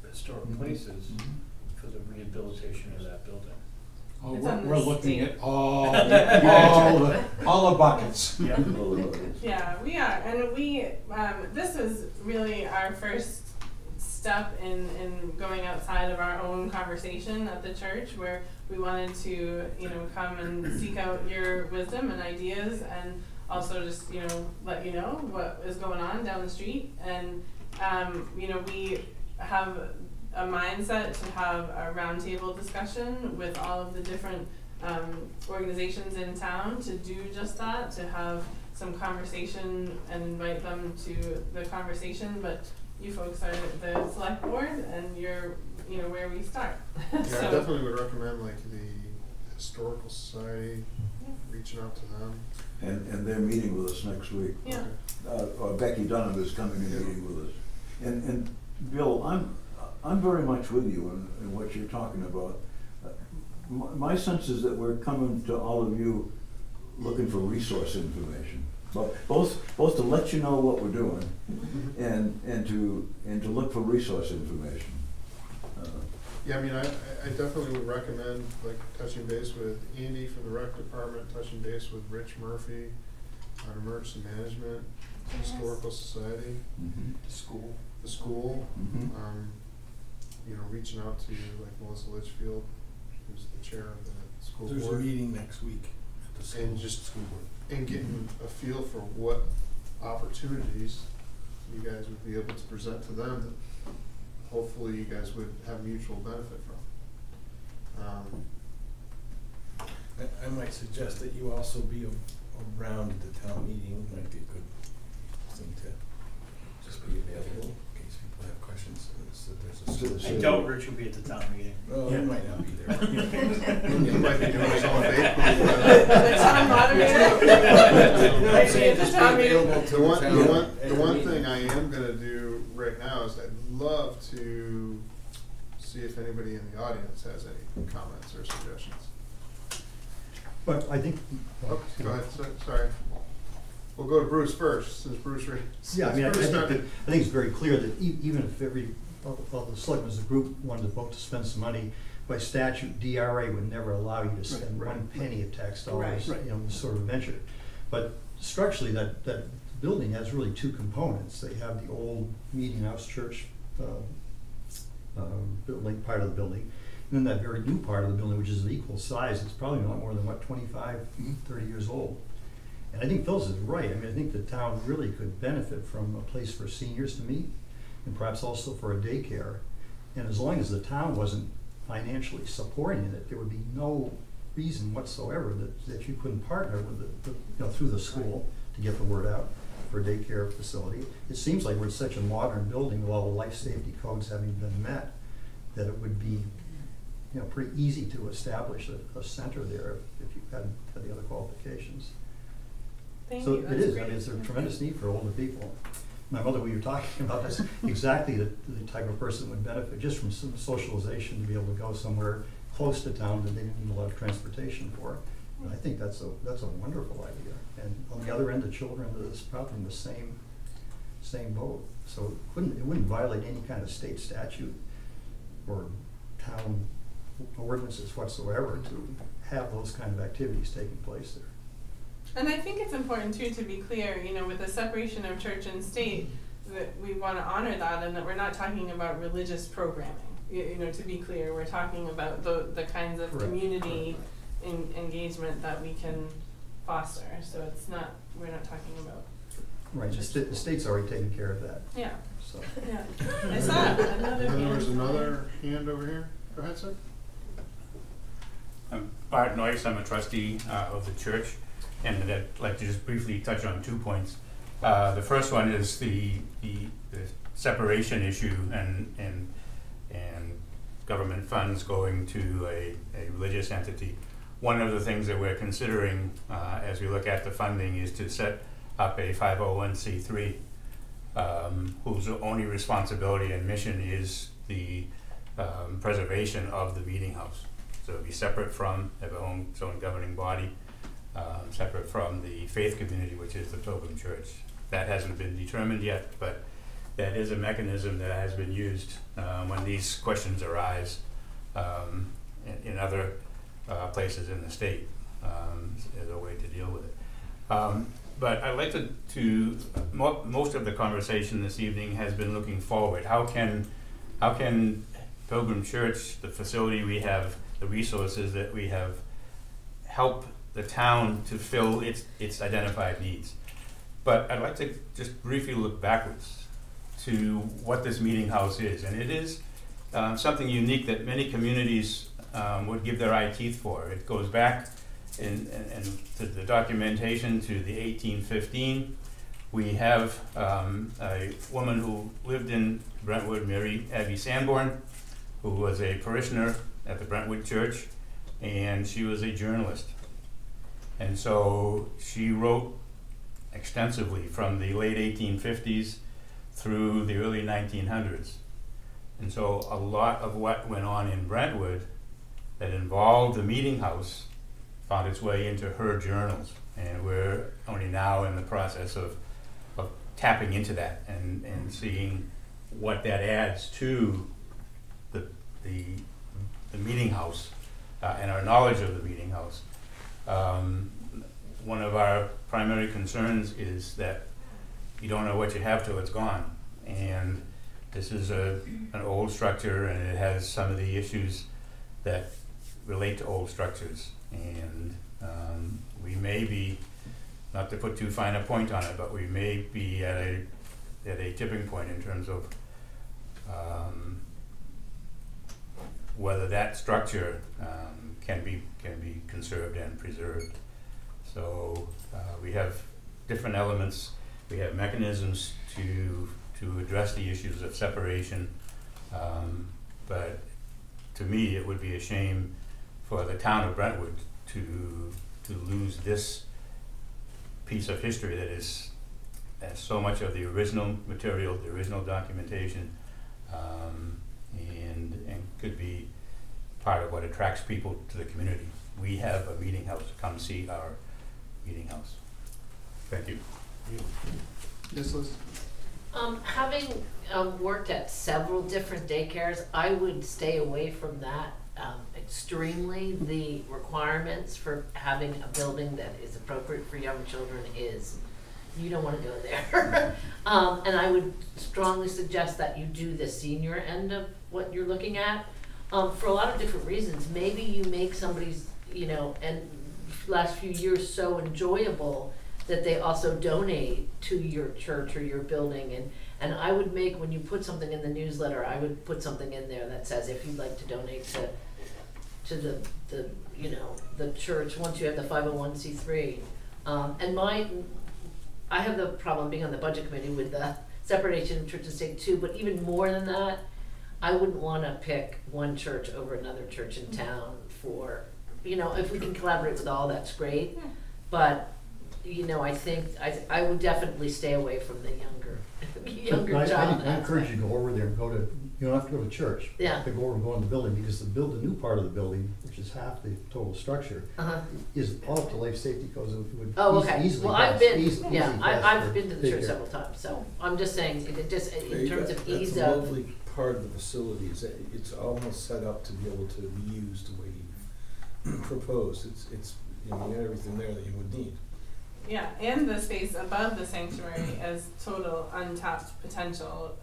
historic places for the rehabilitation of that building? Oh, It's on we're the looking state. at all the buckets. Yeah. Yeah, we are, and we, this is really our first step in going outside of our own conversation at the church, where we wanted to, you know, come and seek out your wisdom and ideas, and also just, you know, let you know what is going on down the street. And, you know, we have a mindset to have a roundtable discussion with all of the different organizations in town to do just that, to have some conversation and invite them to the conversation. But you folks are the select board, and you're, you know, where we start. Yeah, So, I definitely would recommend like the Historical Society, reaching out to them. And they're meeting with us next week. yeah. Or Becky Dunham is coming and meeting with us. And Bill, I'm very much with you in what you're talking about. My sense is that we're coming to all of you looking for resource information, both to let you know what we're doing, and to look for resource information. Yeah, I mean, I definitely would recommend like touching base with Andy from the rec department, touching base with Rich Murphy on emergency management, Historical Society, the school, you know, reaching out to like Melissa Litchfield, who's the chair of the school There's a board. meeting next week at the school. And just school board. and getting a feel for what opportunities you guys would be able to present to them that hopefully you guys would have mutual benefit from. I might suggest that you also be around at the town meeting. Might be a good thing to just be available in case people have questions. I doubt Rich will be at the town meeting. Well, he might not be there. He might be doing his own The town moderator. Might be at the town meeting. The one thing I am gonna do right now is I'd love to see if anybody in the audience has any comments or suggestions. But I think. Oh, go ahead, sorry. We'll go to Bruce first, since Bruce. Yeah, I mean, I Bruce think started. it's very clear that even if all the selectmen as a group wanted to vote to spend some money, by statute, DRA would never allow you to spend one penny of tax dollars, you know, this sort of venture. But structurally, that building has really two components. They have the old meeting house church building, part of the building, and then that very new part of the building, which is of equal size. It's probably not more than, what, 25, 30 years old. And I think Phil's is right. I mean, I think the town really could benefit from a place for seniors to meet, and perhaps also for a daycare. And as long as the town wasn't financially supporting it, there would be no reason whatsoever that you couldn't partner with you know, through the school to get the word out for a daycare facility. It seems like we're such a modern building with all the life safety codes having been met, that it would be, you know, pretty easy to establish a center there if you had the other qualifications. Thank So you. it That's is, great. I mean, it's a tremendous need for older people. My mother, we were talking about this, exactly the type of person would benefit just from some socialization, to be able to go somewhere close to town that they didn't need a lot of transportation for. And I think that's a wonderful idea. And on the other end, the children is probably in the same boat. So it wouldn't violate any kind of state statute or town ordinances whatsoever to have those kind of activities taking place there. And I think it's important too to be clear, you know, with the separation of church and state, that we want to honor that, and that we're not talking about religious programming. You know, to be clear, we're talking about the kinds of Correct. community engagement that we can foster. So it's not, we're not talking about. Right, the state's already taken care of that. Yeah. So. Yeah. I saw another And hand. there was another hand over here. Go ahead, sir. I'm Bart Noyce, I'm a trustee of the church, and I'd like to just briefly touch on 2 points. The first one is the separation issue and government funds going to a religious entity. One of the things that we're considering as we look at the funding is to set up a 501c3 whose only responsibility and mission is the preservation of the meeting house. So it'll be separate from, have its own governing body, separate from the faith community, which is the Pilgrim Church. That hasn't been determined yet, but that is a mechanism that has been used when these questions arise in other places in the state as a way to deal with it. But I'd like to most of the conversation this evening has been looking forward. How can Pilgrim Church, the facility we have, the resources that we have, help the town to fill its identified needs? But I'd like to just briefly look backwards to what this meeting house is. And it is something unique that many communities would give their eye teeth for. It goes back in to the documentation to the 1815. We have a woman who lived in Brentwood, Mary Abby Sanborn, who was a parishioner at the Brentwood Church, and she was a journalist. And so she wrote extensively from the late 1850s through the early 1900s. And so a lot of what went on in Brentwood that involved the meeting house found its way into her journals. And we're only now in the process of tapping into that and seeing what that adds to the meeting house and our knowledge of the meeting house. One of our primary concerns is that you don't know what you have till it's gone. And this is an old structure, and it has some of the issues that relate to old structures. And we may be, not to put too fine a point on it, but we may be at a tipping point in terms of whether that structure can be conserved and preserved. So we have different elements. We have mechanisms to address the issues of separation, but to me it would be a shame for the town of Brentwood to lose this piece of history that has so much of the original material, the original documentation, and could be part of what attracts people to the community. We have a meeting house. Come see our meeting house. Thank you. Yes, Liz? Having worked at several different daycares, I would stay away from that extremely. The requirements for having a building that is appropriate for young children is, you don't want to go there. And I would strongly suggest that you do the senior end of what you're looking at for a lot of different reasons. Maybe you make somebody's, and last few years so enjoyable that they also donate to your church or your building. And I would make, when you put something in the newsletter, I would put something in there that says if you'd like to donate to the church once you have the 501c3. And I have the problem being on the budget committee with the separation of church and state too, but even more than that, I wouldn't want to pick one church over another church in town for, if we can collaborate with all, that's great. Yeah. But I think I would definitely stay away from the younger child. I encourage you to go over there and you don't have to go to church. Yeah. To go over and go in the building, because the new part of the building, which is half the total structure, is all up to life safety codes. It would easily well, I've been to the church several times, so I'm just saying, in terms of ease that's a of. lovely part of the facility is that it's almost set up to be able to be used the way you proposed. It's you got everything there that you would need. Yeah, and the space above the sanctuary as total untapped potential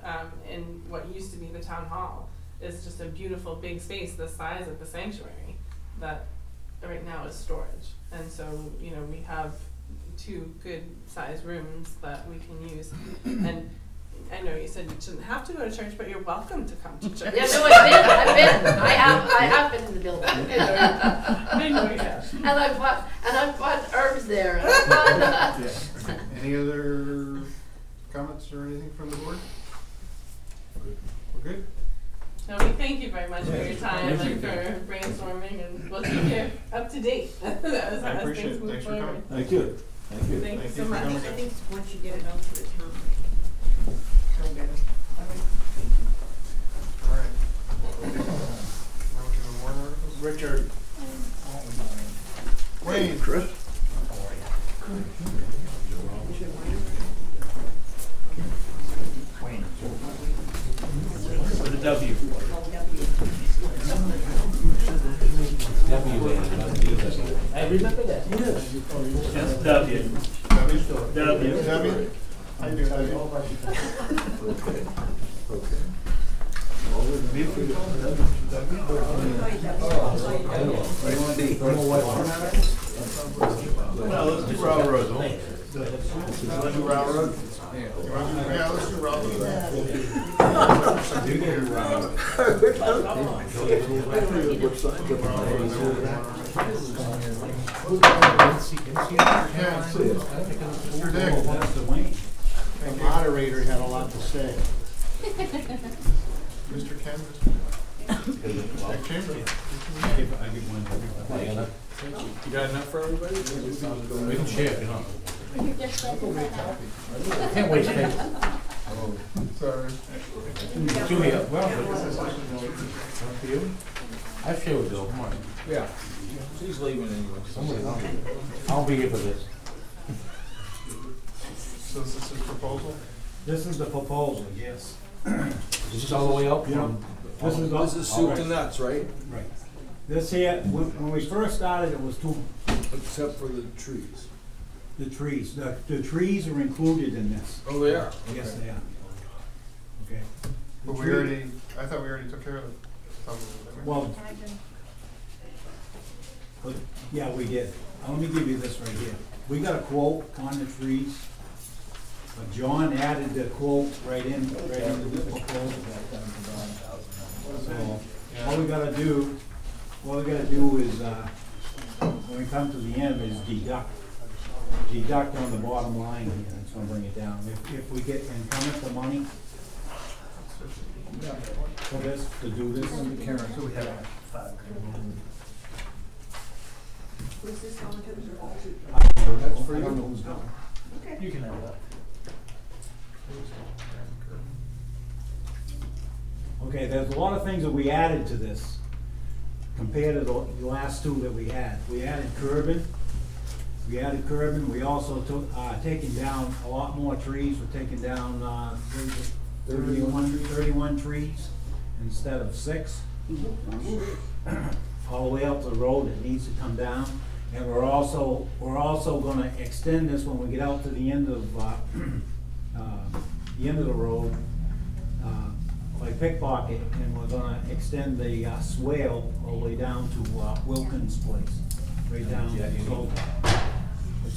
in what used to be the town hall is just a beautiful big space the size of the sanctuary that right now is storage. And so, we have 2 good sized rooms that we can use. And I know you said you shouldn't have to go to church, but you're welcome to come to church. Yeah, no, I've been. I have been in the building. I know you have. And I've bought herbs there. Any other comments or anything from the board? We're good? No, we thank you very much for your time and for brainstorming, and we'll keep you up to date as I appreciate things it. move Thanks for forward. coming. Thank you. Thank you. Thank you so much. I think once you get it out to the town, feel better. All right. Now we're doing warrant articles? Richard. Wayne. Chris? Wayne. With a W. Oh, W. I remember that. Yes. Yes, W. W. Debbie? How you doing, Debbie? Okay, okay. Well, let's do railroad. Let's do railroad. Yeah, let's do Mr. Dick. The moderator had a lot to say. Mr. Ken? Dick Chamberlain. You got enough for everybody? We can share, you know. Can't waste space. Sorry. Two here. Well, for you? I share with Bill, come on. Yeah. She's leaving anyway. I'll be here for this. So is this his proposal? This is the proposal, yes. Is this all the way up? Yeah. This is soup to nuts, right? Right. This here, when we first started, it was two, Except for the trees. the trees. The trees are included in this. Oh, they are? Yes, they are. Okay. But we already, I thought we already took care of it. Well, but, yeah, we did. Let me give you this right here. We got a quote on the trees, but John added the quote right into this proposal. So, all we gotta do is, when we come to the end, is deduct on the bottom line here, that's gonna bring it down. If we get, and come at the money for this, to do this. Karen, so we have $5 grand. Who's this going to? That's for you. I don't know who's going. Okay. You can have that. Okay, there's a lot of things that we added to this compared to the last two that we had. We added curbing. We also took, taking down a lot more trees. We're taking down, 31 trees instead of 6. All the way up the road, it needs to come down. And we're also gonna extend this when we get out to the end of, the road, by Pickpocket, and we're gonna extend the, swale all the way down to, Wilkins' place, right down.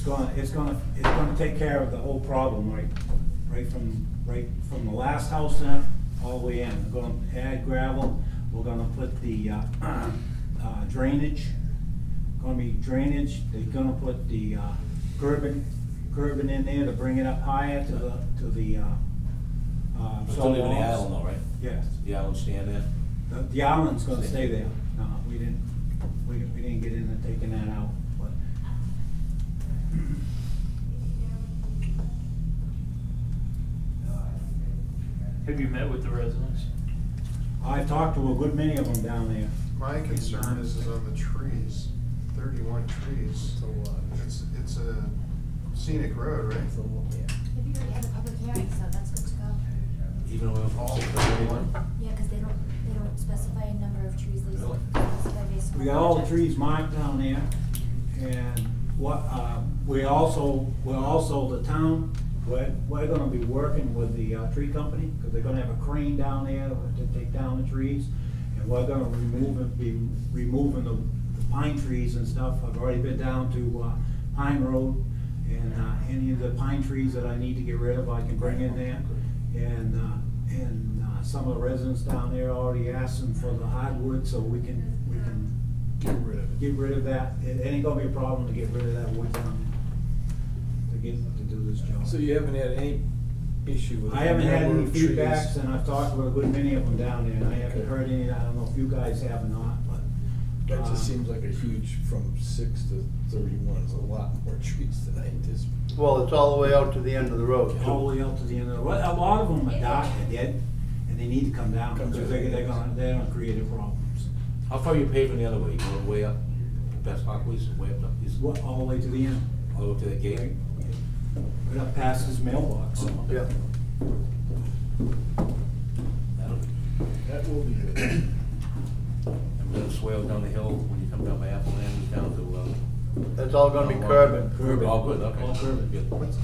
So it's gonna take care of the whole problem, right from the last house in, all the way in. We're gonna add gravel, we're gonna put the, drainage, gonna be drainage, they're gonna put the, curbing in there to bring it up higher to the, It's only stone the walls. island though, right? Yes. The island stand there? The island's gonna stay there. No, we didn't get into taking that out, but. Have you met with the residents? I talked to a good many of them down there. My concern is on the trees, 31 trees. It's a scenic road, right? Maybe we already had a public hearing, so that's good to go. Even though All it's 31? Yeah, because they don't specify a number of trees, they specify based on. We got all the trees marked down there, and what, we're also the town, we're gonna be working with the, tree company, because they're gonna have a crane down there to take down the trees, and we're gonna be removing the pine trees and stuff. I've already been down to, Pine Road, and, any of the pine trees that I need to get rid of, I can bring in there. And some of the residents down there already asked them for the hardwood, so we can get rid of that. It ain't gonna be a problem to get rid of that wood down there, to do this job. So you haven't had any issue with the I haven't had number any of trees? feedbacks, and I've talked with a good many of them down there, and I haven't heard any, I don't know if you guys have or not, but. That just seems like a huge, from 6 to 31, is a lot more trees than I anticipated. Well, it's all the way out to the end of the road. All the way out to the end of the road. A lot of them are dark, they're dead, and they need to come down, because they're gonna create problems. How far are you paving the other way? You going way up, past Hockley's, way up, east, All the way to the end. all the way to the gate? Right up past his mailbox. Yeah. That'll be. That will be good. And then swale down the hill when you come down by Apple Land, down to, That's all gonna be curbing. Curbing. All good, okay. All curbing. Good. What's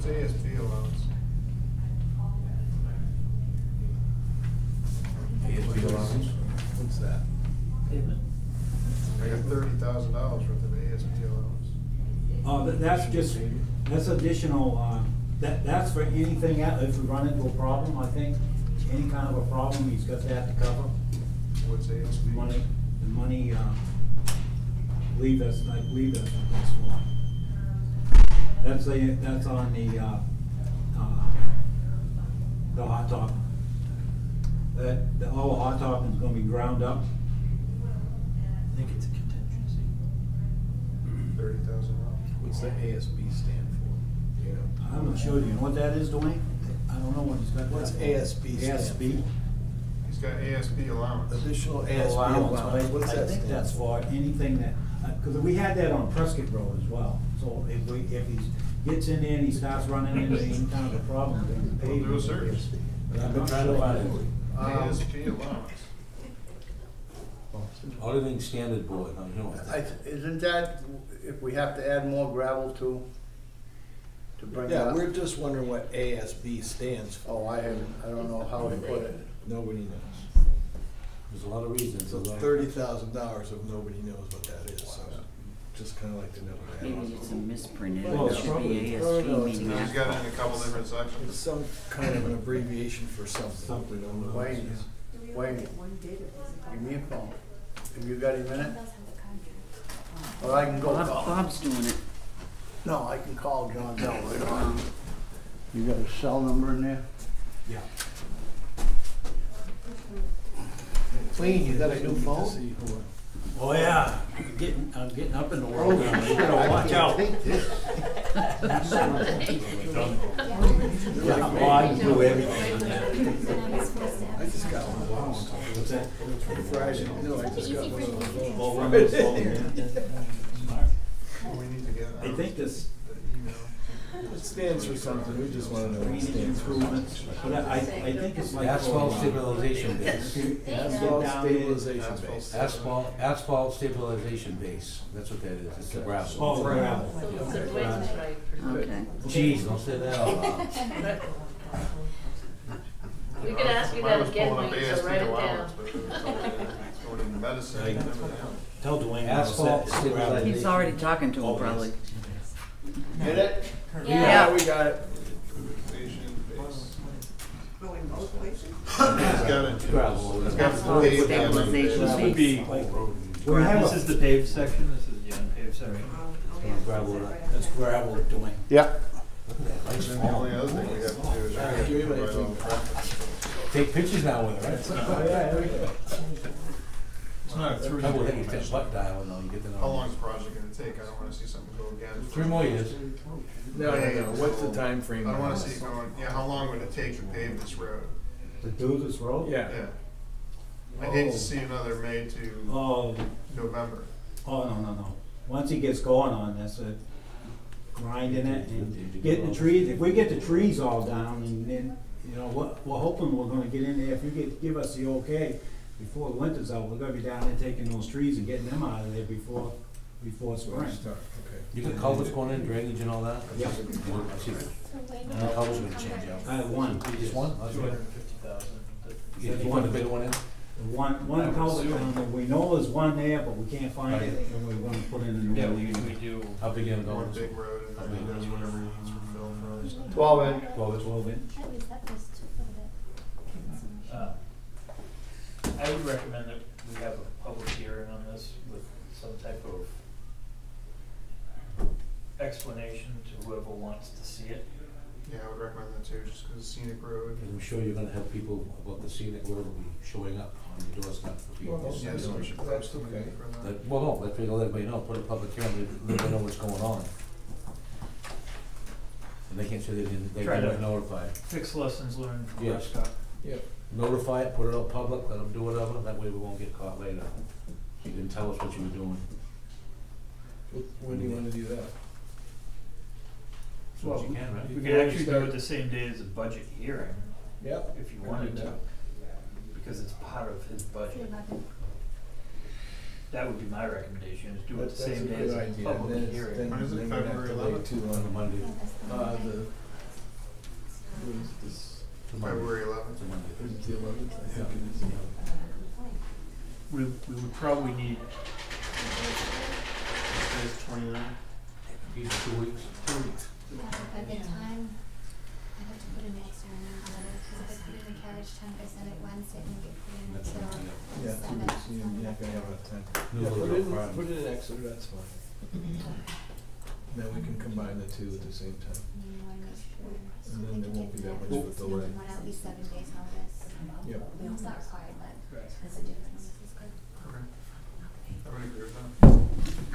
ASB allowance? ASB allowance. What's that? I got $30,000 worth of ASB allowance. That's additional, that's for anything else, if we run into a problem, I think, any kind of a problem, he's got that to cover. What's ASB? The money, leave us, I believe that's what that's for. That's on the hot top. All the hot topping is gonna be ground up. I think it's a contingency. $30,000. What's the ASB stand for? You know? I'm not sure, do you know what that is, Dwayne? I don't know what he's got. What's that for. ASB stand ASB? He's got ASB allowance. Additional ASB Allowance, allowance. What's I that think stand that's for anything that, because we had that on Prescott Road as well. So if he gets in there and he starts running into any kind of a problem, then the We'll do a pavement. search. But I'm I've been not trying to sure. find it. ASB allowance. Auditing standard board, you know. Isn't that, if we have to add more gravel to bring it Yeah, up? we're just wondering what ASB stands for. Oh, I don't know how to put it. Nobody knows. There's a lot of reasons. So $30,000 of nobody knows what that is, so just kinda like to know that. Maybe it's a misprinted, Well, it it's should probably- be ASB no, it's meaning He's got it in a asphalt. couple different sections. It's some kind of an abbreviation for something. Something. We don't know what it Wayne, is. Wayne, give me a phone. Have you got a minute? Or I can go call. Bob's doing it. No, I can call John Bell later on. You got a cell number in there? Yeah. Wayne, you got a new phone? Oh, yeah, I'm getting up in the world now, you gotta watch out. Yeah, well, I can do everything on that. I just got one of those. What's that? Friday, no, I just got one of those. Oh, one of those phones, yeah. We need to get I think this the email. It stands for something, we just wanna know what it drainage stands for. improvements, but I think it's like. Asphalt for, stabilization base. Asphalt Down there. stabilization base. Asphalt stabilization base, that's what that is, it's the gravel. Oh, gravel. So Dwayne's right. Okay. Jeez, don't say that out loud. We could ask you I that was again, pulling up Wayne, so ASB write it allowance, down. but it was going into medicine and everything else. Tell Dwayne. Asphalt it's gravel. stabilization. He's already talking to him Oh, probably. Get it? Yeah. We got it. Stabilization base. Going both places? He's got it. Gravel. He's got Asphalt paved stabilization This would be, we have This is the paved section, this is the unpaved section. Gravel. that's gravel doing. Yeah. And then the only other thing we have to do is. Alright, give me my write all the Take pictures now with it, right? It's not a through. Couple of hit your butt dial and you get the. How long is the project gonna take? I don't wanna see something go again. 3 more years. No, what's the time frame? I don't on wanna this? see it going, yeah, how long would it take to pave this road? To do this road? Yeah. Yeah. I hate to see another May to Oh, November. no. Once he gets going on this, grinding it and getting the trees, if we get the trees all down and then, you know, we're hoping we're gonna get in there, if you give us the okay, before the winter's out, we're gonna be down there taking those trees and getting them out of there before spring. Start, okay. You got culverts going in, drainage and all that? Yeah. I see. And the culverts gonna change out. I have one. Just one? That's good. 250,000. You want the big one in? One culvert down there, we know there's one there, but we can't find it, and we're gonna put in a new Yeah, one. we do. How big you gonna go? One big road and then there's whatever he needs for fill from. 12 inch. 12 inch. I would recommend that we have a public hearing on this with some type of explanation to whoever wants to see it. Yeah, I would recommend that too, just cause it's scenic road. And I'm sure you're gonna have people about the scenic road will be showing up on your doorstep for people. Well, Yes, we should That's post okay. something for that. Well, no, let's let everybody know, put a public hearing, let them know what's going on. And they can't say they didn't Try to- notify. Fix lessons learned from Yes. Prescott. Yep. Notify it, put it out public, let them do whatever, that way we won't get caught later. You can tell us what you were doing. When do you wanna do that? As soon as you can, right? We could actually do it the same day as a budget hearing, Yep. if you wanted to, because it's part of his budget. That would be my recommendation, is do it the That's a same day good as a idea. public Then it's- hearing. then- When is it, then we'd have February to 11th? wait too long. On the Monday. What is this? February 11th. It's a Monday. Is it the 11th? I think it is. We would probably need, Today's 29. These are 2 weeks. 2 weeks. By the time, I'd have to put an extra amount on it, because if I put in the carriage time, I send it Wednesday, and get put in That's until fine, Yeah, 2 7th. weeks, you're not gonna have enough time. No, Yeah, we'll go Friday. put it in Exeter, that's fine. Then we can combine the two at the same time. And you wanna make sure, so And we then there can won't get be that the much of a notice, delay. you want at least 7 days notice. Yep. It's not required, but Right. there's a difference, this is good. Okay. I would agree with that.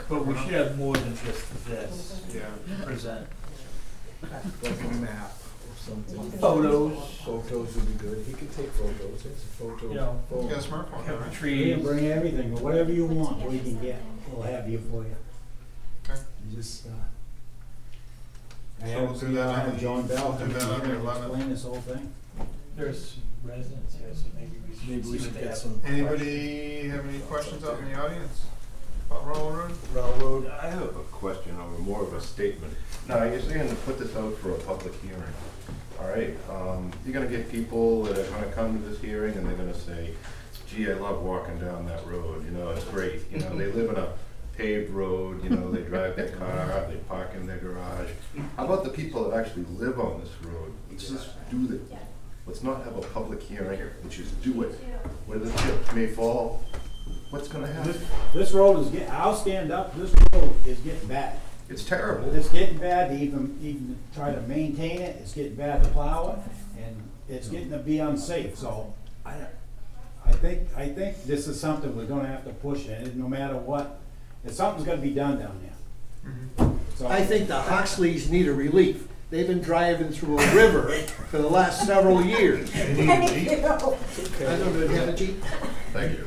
but we should have more than just this Yeah. to present. Like a map or something. Photos. Photos would be good. He can take photos. It's a photo. You know, You got a smartphone, have right? the We trees. can bring everything, but whatever you want, we can get, we'll have you for you. Okay. You just, I So have, we'll do that on the- John Bell do come that on here the and 11th. explain this whole thing. There's residents here, so maybe we should Maybe see we what should they get have. some. Anybody have any questions out in the audience about Railroad? Railroad. I have a question, or more of a statement. Now, you're saying to put this out for a public hearing. All right, you're gonna get people that are gonna come to this hearing and they're gonna say, gee, I love walking down that road, you know, it's great. You know, they live in a paved road, you know, they drive their car, they park in their garage. How about the people that actually live on this road? Let's just do that. Let's not have a public hearing, let's just do it. Where the chips may fall, what's gonna happen? This road is I'll stand up, this road is getting bad. It's terrible. It's getting bad to even try to maintain it, it's getting bad to plow it, and it's getting to be unsafe, so I think this is something we're gonna have to push, and no matter what, something's gotta be done down there. So- I think the Huxleys need a relief. They've been driving through a river for the last several years. They need a Jeep. I don't know, do you have a Jeep? Thank you.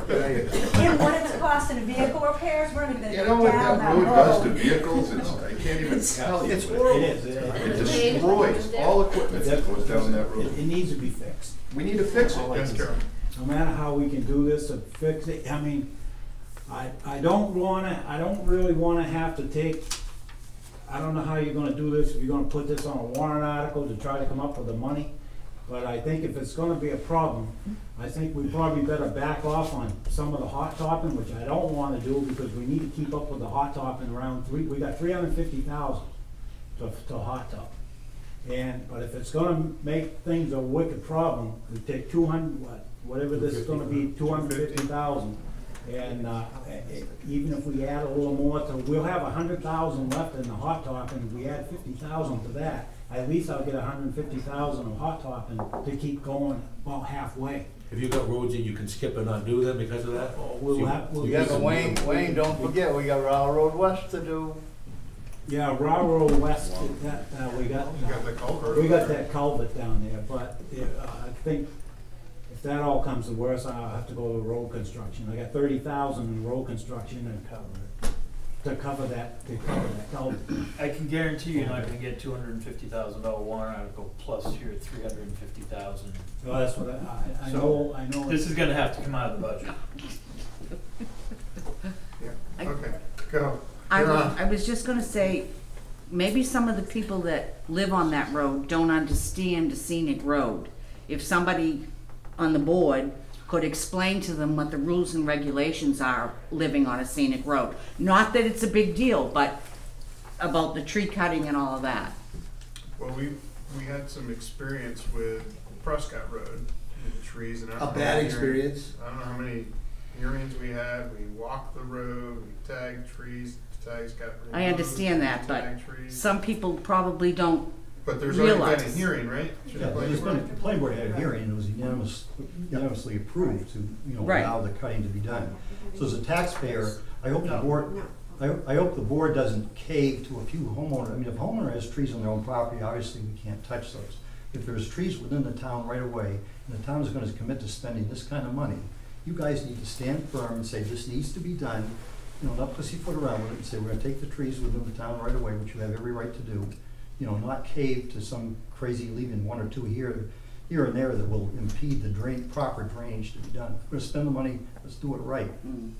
And what it's costing in vehicle repairs, we're gonna You go know what down that that road does to road. vehicles? I can't even tell you. It's what horrible. It is. It destroys all equipment that goes down that road. It needs to be fixed. We need to fix it. Yes, Carol. No matter how we can do this and fix it, I mean, I don't really wanna have to take, I don't know how you're gonna do this, if you're gonna put this on a warrant article to try to come up with the money, but I think if it's gonna be a problem, I think we probably better back off on some of the hot topping, which I don't wanna do, because we need to keep up with the hot topping around we got 350,000 to hot top. But if it's gonna make things a wicked problem, we take 200, whatever this is gonna be, 250,000. And even if we add a little more to, we'll have 100,000 left in the hot top, and if we add 50,000 to that, at least I'll get 150,000 of hot topping to keep going about halfway. Have you got roads that you can skip and not do them because of that? We'll Yeah, but Wayne, don't forget, we got Railroad West to do. Yeah, Railroad West, we got. You got the culvert. We got that culvert down there, but I think if that all comes to worse, I'll have to go to road construction. I got 30,000 in road construction and to cover that culvert. I can guarantee you're not gonna get $250,000 warrant article plus your 350,000. Well, that's what I know. This is gonna have to come out of the budget. Yeah, okay, go. I was just gonna say, maybe some of the people that live on that road don't understand a scenic road. If somebody on the board could explain to them what the rules and regulations are living on a scenic road. Not that it's a big deal, but about the tree cutting and all of that. Well, we had some experience with Prescott Road, with the trees, and I don't A know bad how many experience? I don't know how many hearings we had, we walked the road, we tagged trees, tags got removed. I understand that, but tagged trees. some people probably don't But there's already been a realize. hearing, right? Yeah, the planning board had a hearing, and it was unanimously approved to, Right. allow the cutting to be done. So as a taxpayer, I hope the board, I hope the board doesn't cave to a few homeowners. I mean, if a homeowner has trees on their own property, obviously we can't touch those. If there's trees within the town right away, and the town is gonna commit to spending this kind of money, you guys need to stand firm and say, this needs to be done, not pussyfoot around with it, and say, we're gonna take the trees within the town right away, which you have every right to do. Not cave to some crazy leaving one or two here. here and there that will impede the proper drainage to be done. If we're gonna spend the money, let's do it right. And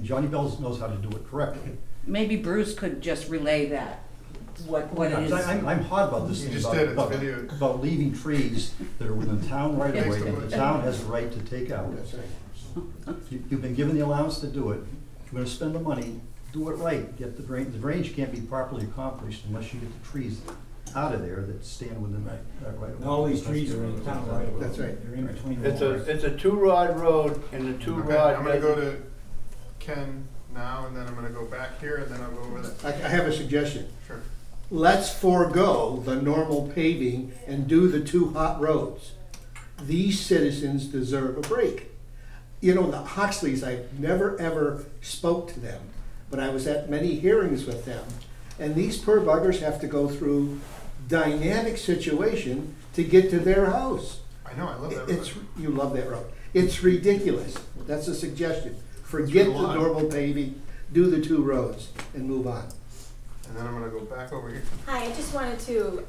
Johnny Bells knows how to do it correctly. Maybe Bruce could just relay that, what it is. I'm hot about this thing, about leaving trees that are within town right away, that the town has the right to take out. You've been given the allowance to do it. If you're gonna spend the money, do it right. Get the drainage can't be properly accomplished unless you get the trees out of there that stand within that right of way. All these trees are in the town right away. That's right. They're in between. It's a two-rod road, and the two-rod. I'm gonna go to Ken now, and then I'm gonna go back here, and then I'll go over there. I have a suggestion. Sure. Let's forego the normal paving and do the two hot roads. These citizens deserve a break. You know, the Huxleys, I never ever spoke to them, but I was at many hearings with them. And these poor buggers have to go through dynamic situation to get to their house. I know, I love that road. You love that road. It's ridiculous. That's a suggestion. Forget the normal paving, do the two roads, and move on. And then I'm gonna go back over here. Hi, I just wanted to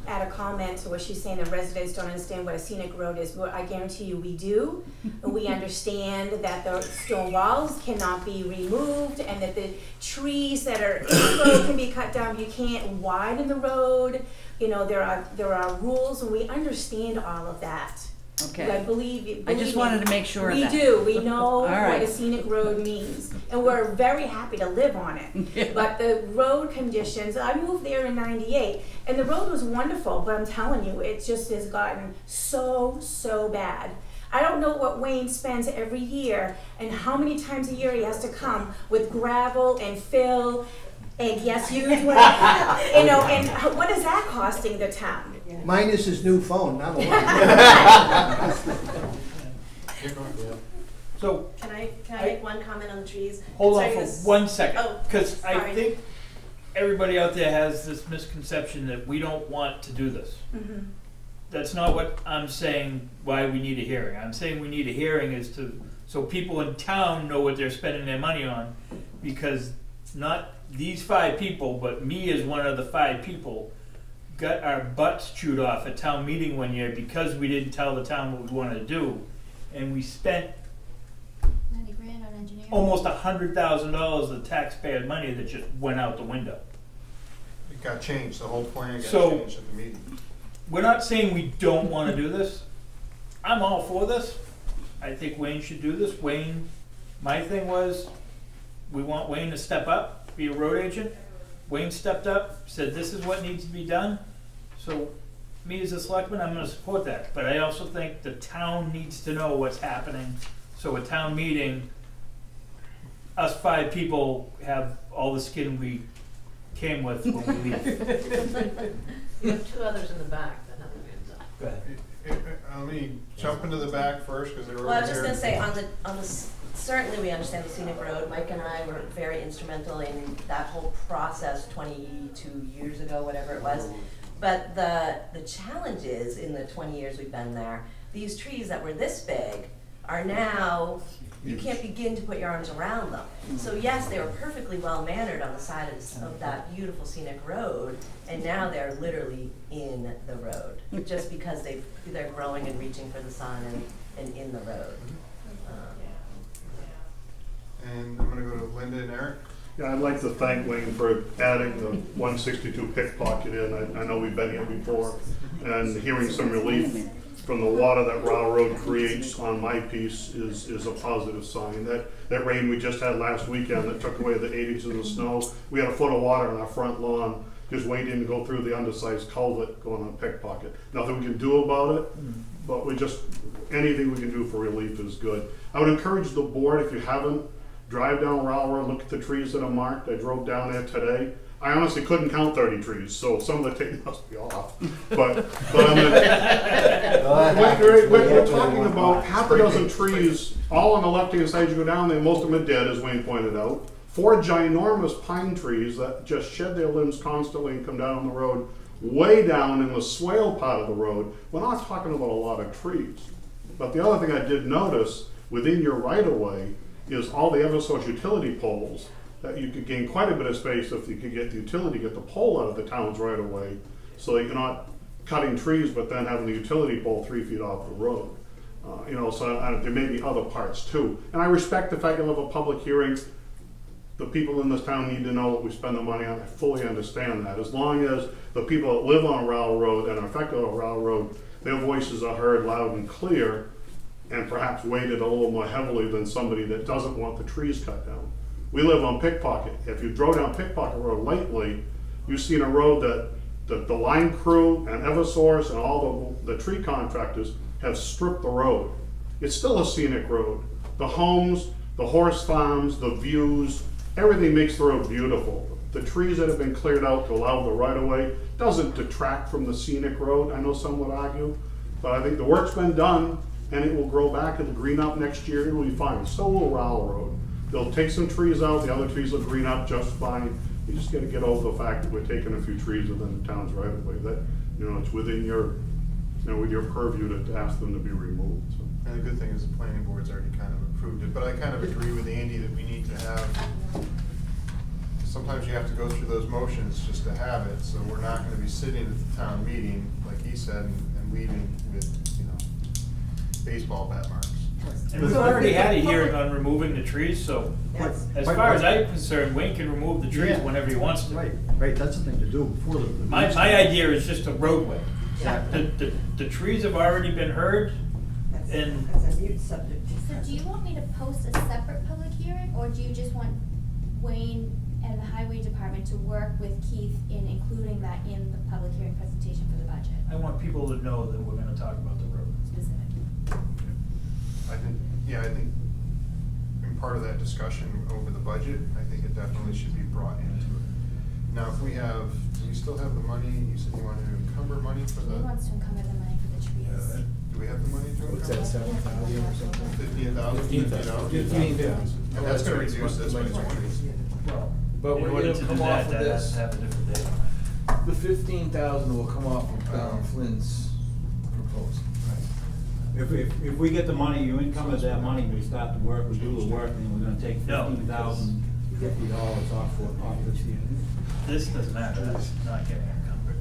add a comment to what she's saying, that residents don't understand what a scenic road is. Well, I guarantee you we do. We understand that the stone walls cannot be removed and that the trees that are in the road can be cut down. You can't widen the road. You know, there are rules, and we understand all of that. Okay. I just wanted to make sure of that. We do. We know All right. what a scenic road means, and we're very happy to live on it. But the road conditions, I moved there in '98, and the road was wonderful, but I'm telling you, it just has gotten so bad. I don't know what Wayne spends every year and how many times a year he has to come with gravel and fill and yes, you know, and what is that costing the town? Minus his new phone, not a lot. So, Can I make one comment on the trees? hold on Sorry, for this- 1 second, Oh, because I sorry. think everybody out there has this misconception that we don't want to do this. Mhm. That's not what I'm saying, why we need a hearing. I'm saying we need a hearing is so people in town know what they're spending their money on, because not these 5 people, but me as one of the 5 people, got our butts chewed off at town meeting one year because we didn't tell the town what we wanted to do, and we spent 90 grand on engineering. almost $100,000 of taxpayer money that just went out the window. It got changed, the whole plan got So- changed at the meeting. We're not saying we don't want to do this. I'm all for this. I think Wayne should do this. Wayne, my thing was, we want Wayne to step up, be a road agent. Wayne stepped up, said this is what needs to be done. So me as a selectman, I'm gonna support that. But I also think the town needs to know what's happening. So a town meeting, us 5 people have all the skin we came with when we leave. You have 2 others in the back that have their hands up. Go ahead. Let me jump into the back first, because they're over Well, I was here. just gonna say, certainly we understand the scenic road. Mike and I were very instrumental in that whole process 22 years ago, whatever it was. But the challenge is, in the 20 years we've been there, these trees that were this big are now, you can't begin to put your arms around them. So yes, they were perfectly well mannered on the side of that beautiful scenic road, and now they're literally in the road, just because they're growing and reaching for the sun and in the road. And I'm gonna go to Linda and Eric. Yeah, I'd like to thank Wayne for adding the 162 pickpocket in. I know we've been here before, and hearing some relief from the water that Rowell Road creates on my piece is a positive sign. That rain we just had last weekend that took away the 8 inches of snow, we had a foot of water on our front lawn just waiting to go through the undersized culvert going on pickpocket. Nothing we can do about it, but anything we can do for relief is good. I would encourage the board, if you haven't, drive down Rowell Road, look at the trees that are marked. I drove down there today. I honestly couldn't count 30 trees, so some of the tape must be off. But we're talking about half a dozen trees, all on the left-hand side. You go down there, most of them are dead, as Wayne pointed out. 4 ginormous pine trees that just shed their limbs constantly and come down the road, way down in the swale part of the road. We're not talking about a lot of trees. But the other thing I did notice, within your right-of-way, is all the Eversource utility poles, that you could gain quite a bit of space if you could get the utility, get the pole out of the town's right away, so that you're not cutting trees, but then having the utility pole 3 feet off the road. You know, so there may be other parts too. And I respect the fact you'll have a public hearing. The people in this town need to know what we spend the money on. I fully understand that. As long as the people that live on Rowell Road and are affected on Rowell Road, their voices are heard loud and clear, and perhaps weighted a little more heavily than somebody that doesn't want the trees cut down. We live on Pickpocket. If you drove down Pickpocket Road lately, you've seen a road that the line crew and Eversource and all the tree contractors have stripped the road. It's still a scenic road. The homes, the horse farms, the views, everything makes the road beautiful. The trees that have been cleared out to allow the right-of-way doesn't detract from the scenic road, I know some would argue, but I think the work's been done and it will grow back, it'll green up next year, it'll be fine. Still a little Rowell Road. They'll take some trees out, the other trees will green up just fine. You just gotta get over the fact that we're taking a few trees within the town's right-of-way, that, you know, it's within your, you know, with your purview to ask them to be removed. So. And the good thing is the planning board's already kind of approved it, but I kind of agree with Andy that we need to have, sometimes you have to go through those motions just to have it, so we're not gonna be sitting at the town meeting, like he said, and leaving with, you know, baseball bat marks. And we've already had a hearing on removing the trees, so as far as I'm concerned, Wayne can remove the trees whenever he wants to. Right, that's the thing to do before the. My idea is just a roadway. The trees have already been heard, and. That's a mute subject. So do you want me to post a separate public hearing, or do you just want Wayne and the highway department to work with Keith in including that in the public hearing presentation for the budget? I want people to know that we're gonna talk about the road. Specifically. I think in part of that discussion over the budget, I think it definitely should be brought into it. Now, if we have, do you still have the money, you said you wanted to encumber money for the? He wants to encumber the money for the trees. Do we have the money to encumber? What's that, 7,000 or something? 15,000? 15,000. And that's gonna reduce this by 20. But In we're order gonna to come do off that, of that has this. to have a different date on it. The 15,000 will come off of Flynn's proposal. If we get the money, you encumber that money, we start the work, we do the work, and we're gonna take $50 off this year. This doesn't matter, that's not getting encumbered.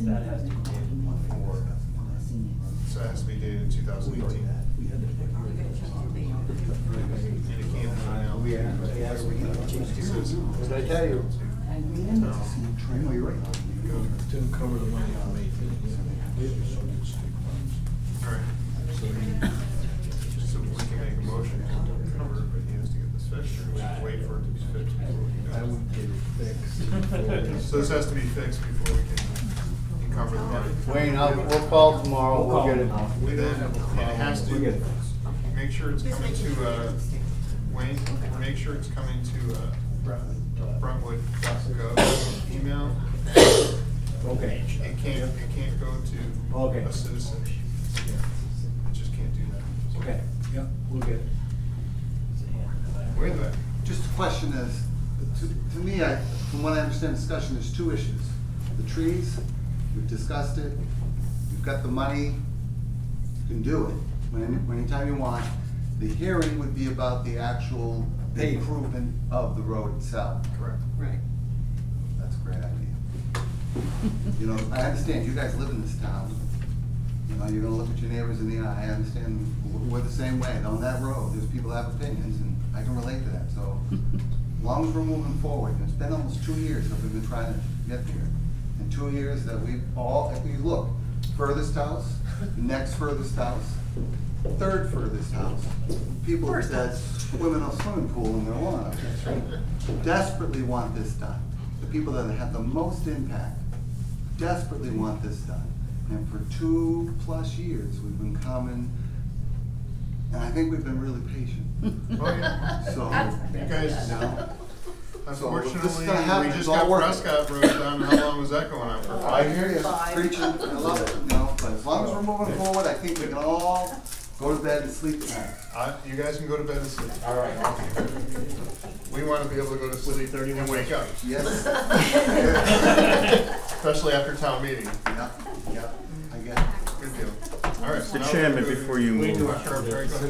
That has to be dated before. So it has to be dated in 2018. Did I tell you? No, you're right. To encumber the money from 18. Alright. So we can make a motion to cover it, but he has to get this fixed, or we have to wait for it to be fixed before we do it? I would get it fixed. So this has to be fixed before we can encumber the money. Wayne, we'll call tomorrow, we'll get it. We then, and it has to, make sure it's coming to, Wayne, make sure it's coming to, Brentwood.gov email. Okay. It can't go to a citizen. It just can't do that. Okay, yeah, we'll get it. Wait a minute. Just the question is, to me, from what I understand, discussion, there's two issues. The trees, we've discussed it, you've got the money, you can do it anytime you want. The hearing would be about the actual improvement of the road itself. Correct. Right. That's a great idea. You know, I understand you guys live in this town. You know, you're gonna look at your neighbors in the eye. I understand we're the same way. On that road, there's people that have opinions, and I can relate to that. So, as long as we're moving forward, and it's been almost 2 years that we've been trying to get there. In 2 years that we've all, if you look, furthest house, next furthest house, third furthest house. People that swim in a swimming pool in their lawn desperately want this done. The people that have the most impact desperately want this done. And for 2+ years, we've been coming, and I think we've been really patient. Oh, yeah. So, you guys, unfortunately, this is gonna happen. we just It's all got worth Prescott Road done. How long was that going on for? I hear you, preaching, I love it, you know, but as long as we're moving forward, I think we can all go to bed and sleep tonight. You guys can go to bed and sleep. All right. We want to be able to go to sleep and wake up. Yes. Especially after town meeting. Yep, I get it. Good deal. All right. So Mr. now Chairman, we're before you move,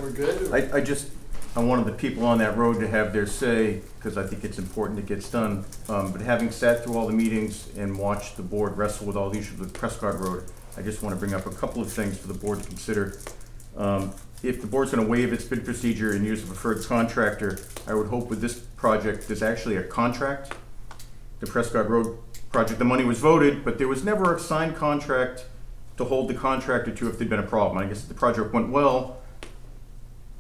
We're good? I just, I wanted the people on that road to have their say, because I think it's important it gets done. But having sat through all the meetings and watched the board wrestle with all the issues with Prescott Road, I just want to bring up a couple of things for the board to consider. If the board's going to waive its bid procedure and use a preferred contractor, I would hope with this project, there's actually a contract. The Prescott Road project, the money was voted, but there was never a signed contract to hold the contractor to if there'd been a problem. I guess the project went well,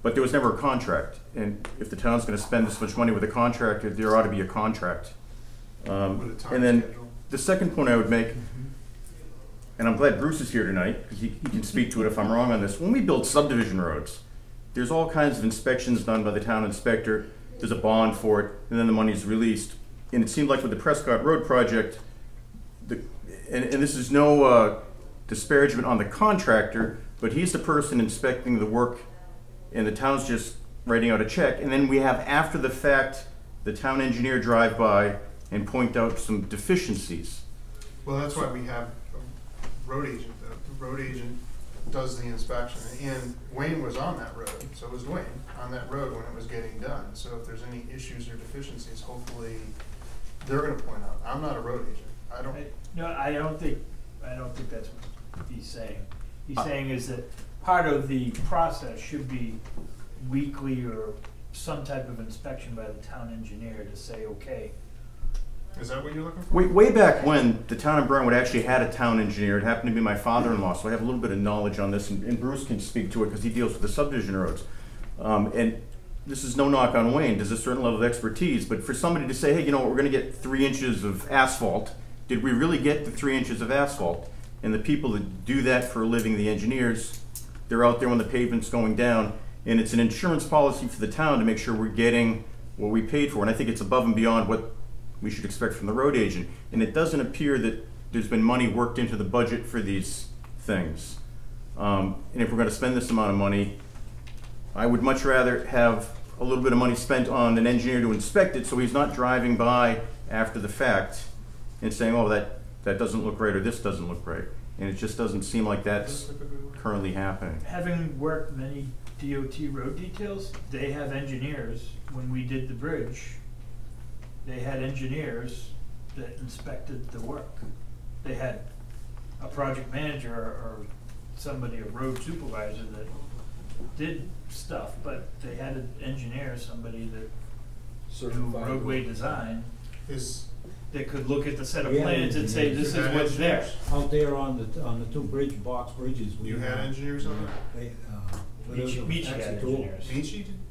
but there was never a contract. And if the town's going to spend this much money with a contractor, there ought to be a contract. And then the second point I would make, and I'm glad Bruce is here tonight, because he can speak to it if I'm wrong on this. When we build subdivision roads, there's all kinds of inspections done by the town inspector. There's a bond for it, and then the money's released. And it seemed like with the Prescott Road project, and this is no disparagement on the contractor, but he's the person inspecting the work, and the town's just writing out a check. And then we have, after the fact, the town engineer drive by and point out some deficiencies. Well, that's why we have a road agent, though. The road agent does the inspection, and Wayne was on that road, so was Dwayne, on that road when it was getting done. So if there's any issues or deficiencies, hopefully they're gonna point out. I'm not a road agent. I don't think that's what he's saying. He's saying is that part of the process should be weekly or some type of inspection by the town engineer to say, okay. Is that what you're looking for? Way back when, the town of Brentwood actually had a town engineer. It happened to be my father-in-law, so I have a little bit of knowledge on this, and Bruce can speak to it because he deals with the subdivision roads. And this is no knock on Wayne, there's a certain level of expertise, but for somebody to say, hey, you know what, we're gonna get 3 inches of asphalt, did we really get the 3 inches of asphalt? And the people that do that for a living, the engineers, they're out there when the pavement's going down, and it's an insurance policy for the town to make sure we're getting what we paid for, and I think it's above and beyond what we should expect from the road agent. And it doesn't appear that there's been money worked into the budget for these things. And if we're gonna spend this amount of money, I would much rather have a little bit of money spent on an engineer to inspect it so he's not driving by after the fact and saying, oh, that doesn't look right or this doesn't look right. And it just doesn't seem like that's currently happening. Having worked many DOT road details, they have engineers. When we did the bridge, they had engineers that inspected the work. They had a project manager or somebody, a road supervisor that did stuff, but they had an engineer, somebody that knew roadway design, that could look at the set of plans and say, this is what's there. Out there on the two box bridges. You had engineers on that? Michi had engineers.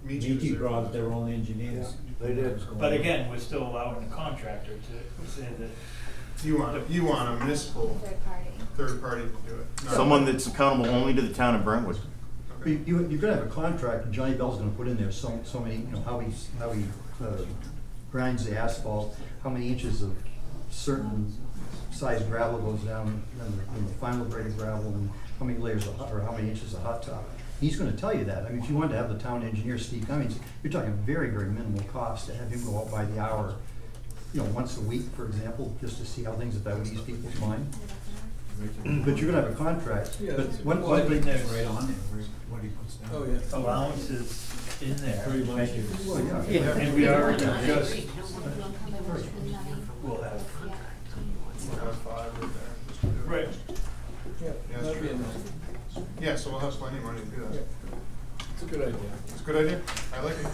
Michi brought their own engineers. They did. But again, we're still allowing the contractor to say that. You want a municipal third party to do it. No. Someone that's accountable only to the town of Brentwood. Okay. You're gonna have a contract, and Johnny Bell's gonna put in there so many, you know, how he grinds the asphalt, how many inches of certain size gravel goes down in the final grade of gravel, and how many layers of or how many inches of hot top. He's gonna tell you that. I mean, if you wanted to have the town engineer, Steve Cummings, you're talking very, very minimal cost to have him go out by the hour, you know, once a week, for example, just to see how things, if that would ease people's mind. But you're gonna have a contract. Yeah, but one thing that's right on there, what he puts down. Oh, yeah. Allowances in there. Pretty much. Well, yeah. And we already just, we'll have. Five right there. Right. Yeah, that'd be enough. Yeah, so we'll have plenty of money to do that. Yeah. It's a good idea. It's a good idea. I like it.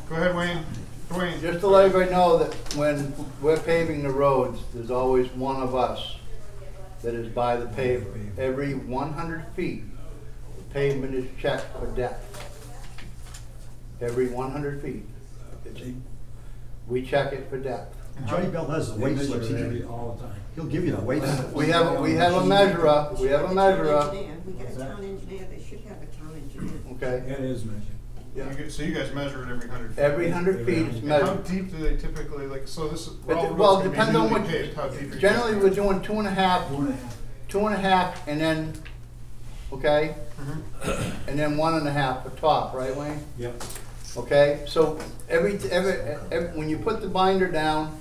Go ahead, Wayne. Dwayne. Just to let everybody know that when we're paving the roads, there's always one of us that is by the paver. Every 100 feet, the pavement is checked for depth. Every 100 feet. We check it for depth. Johnny Bell has the weight slips all the time. He'll give you the weight slip. We have a measurer. We have a measurer. We get a town engineer, they should have a town engineer. Okay. It is measured. Yeah. So you guys measure it every 100 feet? Every 100 feet is measured. How deep do they typically, like, so this is, Well, it depends on what, how deep generally we're doing 2.5, and then, okay? And then 1.5 for top, right, Wayne? Yep. Okay, so every when you put the binder down,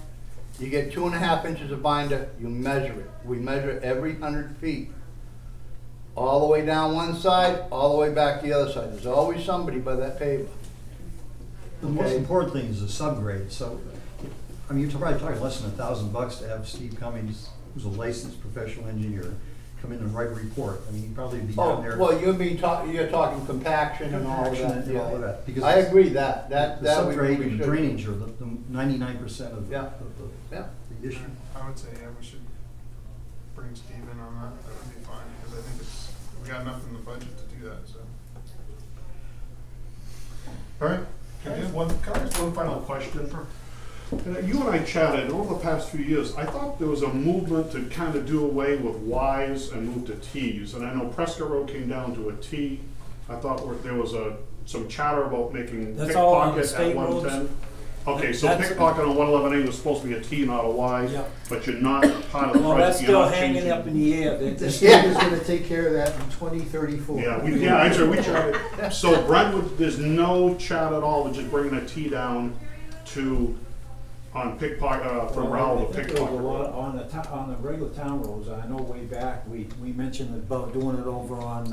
you get 2.5 inches of binder, you measure it. We measure it every 100 feet. all the way down one side, all the way back the other side. There's always somebody by that paver. The most Okay. important thing is the subgrade, so, I mean, you're probably talking less than $1,000 to have Steve Cummings, who's a licensed professional engineer, come in and write a report. I mean, he'd probably be down Oh, there. well, you're talking compaction and all of Compaction that. and all of that, because I agree that The we subgrade and should. drainage are the 99% of Yeah. the issue. I would say, yeah, we should bring Steve in on that, that would be fine, because I think we got enough in the budget to do that, so. All right, can I ask one final question? You and I chatted, over the past few years, I thought there was a movement to kind of do away with Ys and move to Ts, and I know Prescott Road came down to a T. I thought there was some chatter about making That's all on the pickpocket state at 110. roads. Okay, so That's- pickpocket on 111A was supposed to be a T, not a Y, Yeah. but you're not part of the Well, project. that's you're still not hanging changing- up in the air. The state is gonna take care of that in 2034. Yeah, actually, we chatted. So Brentwood, there's no chat at all, we're just bringing a T down to, on pickpocket, from Rowell to I think there was a pickpocket. lot on the regular town roads. I know way back, we mentioned about doing it over on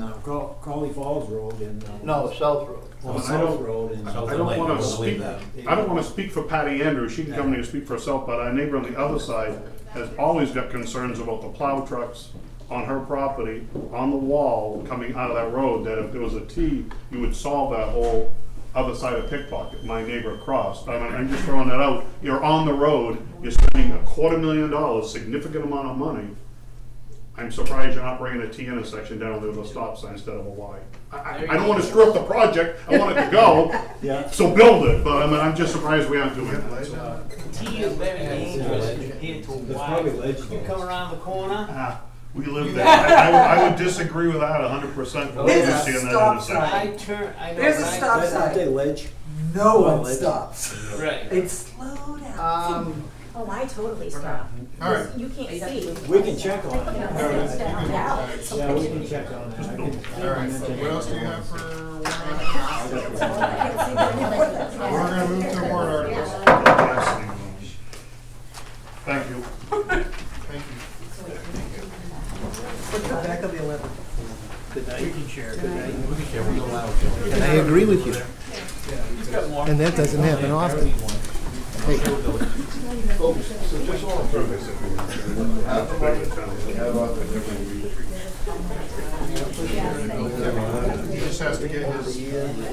Crawley Falls Road and. No, South Road. On I South don't- Road and. I don't wanna speak for Patty Andrews, she can come in and speak for herself, but our neighbor on the other side has always got concerns about the plow trucks on her property, on the wall, coming out of that road, that if there was a T, you would solve that whole other side of pickpocket, my neighbor across. I mean, I'm just throwing that out, you're on the road, you're spending $250,000, significant amount of money. I'm surprised you're not bringing a T intersection down there with a stop sign instead of a Y. I don't wanna screw up the project, I want it to go, Yeah. so build it, but I mean, I'm just surprised we aren't doing it. T is very dangerous compared to There's Y. probably ledge You come around the corner. We live there. I would disagree with that 100%. What There's you a see in that stop intersection. I know. There's a right? stop Aren't they sign. ledge? No one Ledge. stops. Right. They slow down. Oh, I totally stop. All right. You can't see. We can check on it. Yeah. Yeah, we can check on that. I can- All right, what else do you have for warrant? We're gonna move to warrant articles. Thank you. Thank you. Back of the 11th. Good night. We can share. Good night. And I agree with you. And that doesn't happen often. Hey. So just all He just has to get his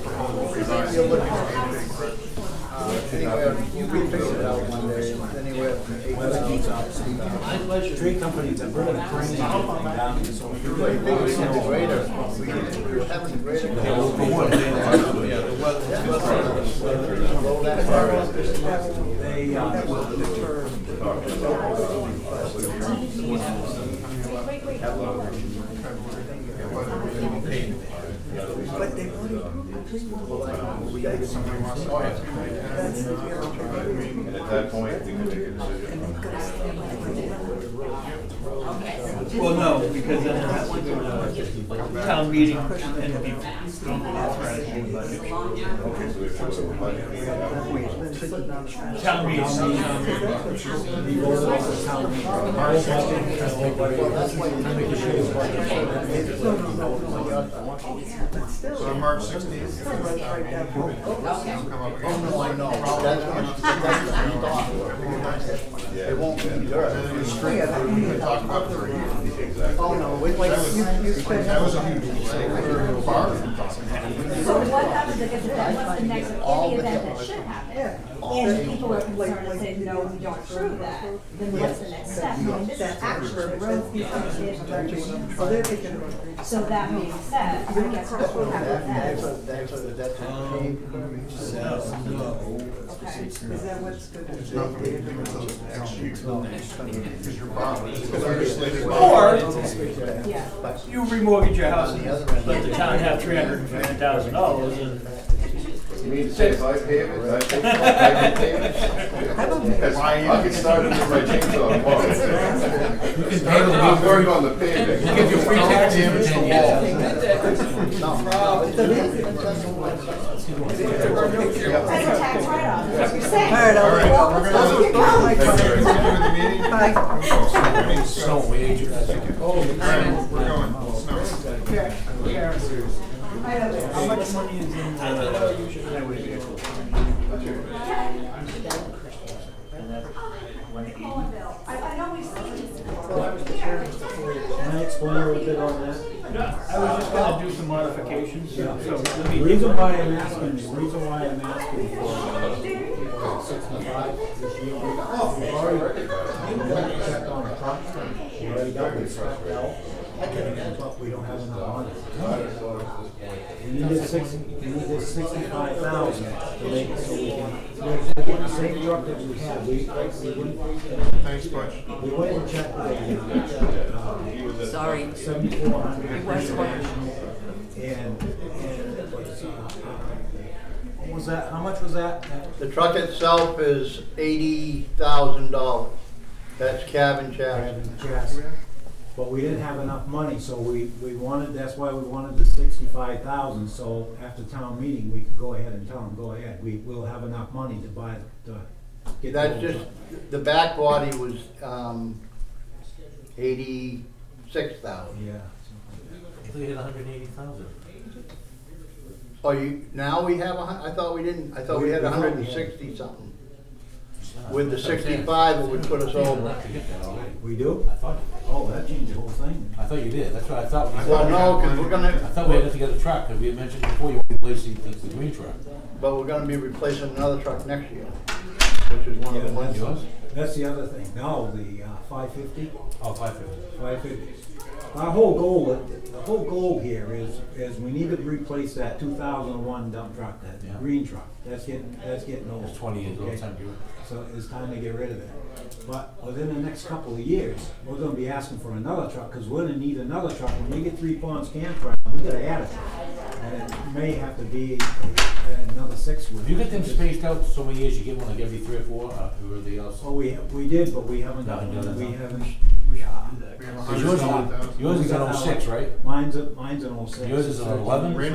proposal revised. Anywhere, you can fix it out one day, anywhere from 8,000. My pleasure. Tree companies are really bringing everything down here, so we Well, you think we need the grader, we're having the grader. Blow that far out. they, But they've already approved the tree. Somebody wants to buy it. And at that point, we can make a decision. Well, no, because then it has to go to town meeting and be authorized in the budget. Okay, so we have to go to budget. Town So on March 16th. Come up again. It won't be dirt. We can talk about the Oh, no, wait, That was a huge mistake. We're far from talking. So what happens if what's the next, in the event that should happen? And people are concerned and say, no, we don't approve that, then what's the next step? And this is actually roads so that being said, I guess what will happen That's then? a change. Is that what's good? It's nothing to do with those next year. Because you're borrowing. Or Yeah. you remortgage your house and let the town have $350,000 and. You mean to say if I pay it, I pay it? I can start it with my chainsaw tomorrow. I'm working on the paving. Give you free tax damage and That's a tax write-off, that's what you're saying. All right, All right, I'll- we're I'll gonna get going. continue the meeting. Bye. Snow wages. All right, we're going. Snow. Karen, seriously. How much money is in highway vehicles? And that's 180. Can I explain a little bit on that? No, I was just gonna do some modifications, Yeah. so let The me. reason why I'm asking for 65 this year, we've already checked on the truck, we already got the truck out, but we don't have enough money. We needed 65,000 to make it so we can, get the same truck that we had, we Thanks, Butch. we went and checked it. Sorry. 7,400. It was hard. And it was, what was that, how much was that? The truck itself is $80,000. That's cabin chassis. Chassis. But we didn't have enough money, so we wanted, that's why we wanted the 65,000, so after town meeting, we could go ahead and tell them, go ahead, we'll have enough money to buy, to get. That's just, the back body was, 86,000. Yeah. I thought you had 180,000. Oh, now we have I thought we didn't, I thought we had 160 something. With the 65, it would put us over. We do? I thought. Oh, that changed the whole thing. I thought you did. That's what I thought. Well, no, because we're gonna. I thought we had to get a truck, because we had mentioned before you want to replace the green truck. But we're gonna be replacing another truck next year, which is one of the ones. Yours? That's the other thing. No, the 550. Oh, 550. 550. Our whole goal, the whole goal here is we need to replace that 2001 dump truck, that green truck. That's getting old. It's 20 years old. Okay? Time to do it. So it's time to get rid of it. But within the next couple of years, we're gonna be asking for another truck, because we're gonna need another truck. When we get 3 ponds campground, we gotta add a truck. And it may have to be another 6 wheel. If you get them spaced out so many years, you get one like every 3 or 4, or everything else. Oh, we did, but we haven't done No, it. We haven't. Yours is an 06, right? Mine's an 06. Yours is an 11? Right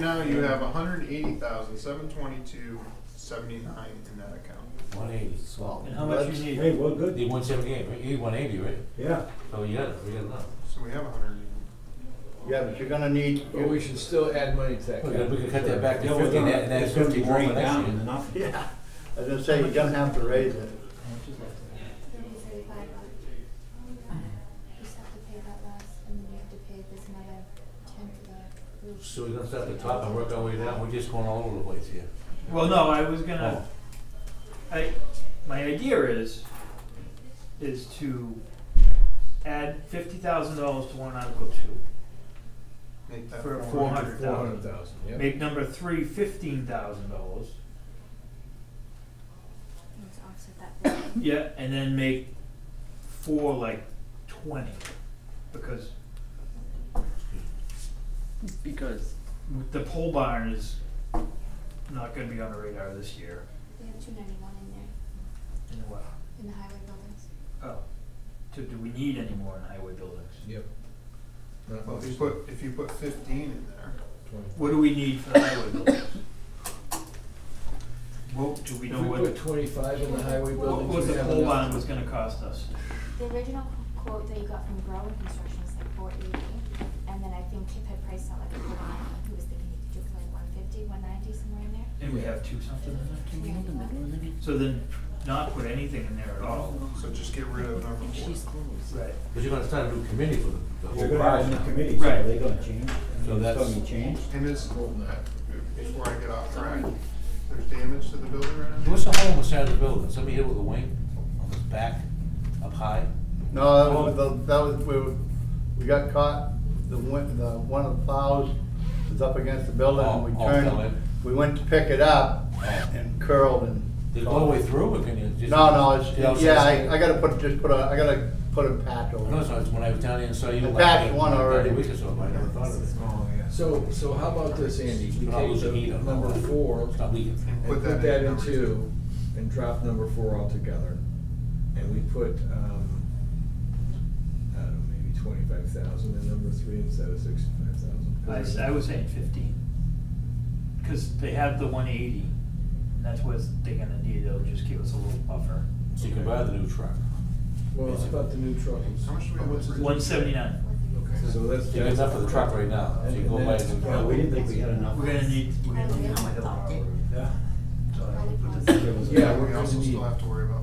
now, you have 180,722.79 in that account. 180. And how much you need? Hey, we're good. You need 178, right? You need 180, right? Yeah. So we got enough. So we have 180. Yeah, but you're gonna need. But we should still add money to that. We could cut that back to Yeah, 50 and add it's gonna 50 be more for drained next down year. into nothing. Yeah, I was gonna say, you're gonna have to raise it. So we're gonna start at the top and work our way down. We're just going all over the place here. Well, no, I was gonna, my idea is to add $50,000 to warrant Article 2. Make that For 400,000. 400,000. Yep. Make number 3 $15,000. Let's offset that. Yeah, and then make 4 like 20, because the pole barn is not gonna be on the radar this year. We have 291 in there, In what? in the highway buildings. Oh, do we need any more in highway buildings? Yep. Well, if you put 15 in there. What do we need for the highway buildings? What, do we know If we what put 25 in the highway buildings. what we the have pole enough. barn was gonna cost us? The original quote that you got from Grow Construction is like 480, and then I think Kip had priced out like a 490. He was thinking he could do it for like 150, 190, somewhere in there. And we have 2 something in there? So then, not put anything in there at all. So just get rid of number 4. Right. But you're gonna start a new committee for the whole You're gonna have a new project. committee, so Right. they're gonna change. So It's that's- gonna be changed. And before I get off track, there's damage to the building right now? What's the hole on the side of the building? Somebody hit it with a wing on his back, up high? No, that was, we got caught, one of the plows was up against the building and we fell in. turned, we went to pick it up and curled and. Did it go all the way through, or can you just? No, it's I gotta put a patch over No, it. so it's when I was down there and saw you. I like, patched one about already. A week or so ago, I never thought of it. Oh, yeah. So how about this, Andy? We It's not take losing heat the on number the- 4 It's not leaking. and Put put that that in in number 2 and drop number 4 altogether. And we put, I don't know, maybe 25,000 in number 3 instead of 65,000. I was saying 15. Because they have the 180, and that's what they're gonna need, they'll just give us a little buffer. So you can buy the new truck. Well, it's about the new truck. How much do we have? 179. Okay. So that's. You got enough for the truck right now, so you can go buy a new truck. we didn't think we had enough. We're gonna need Yeah. Yeah, We we're also gonna need. still have to worry about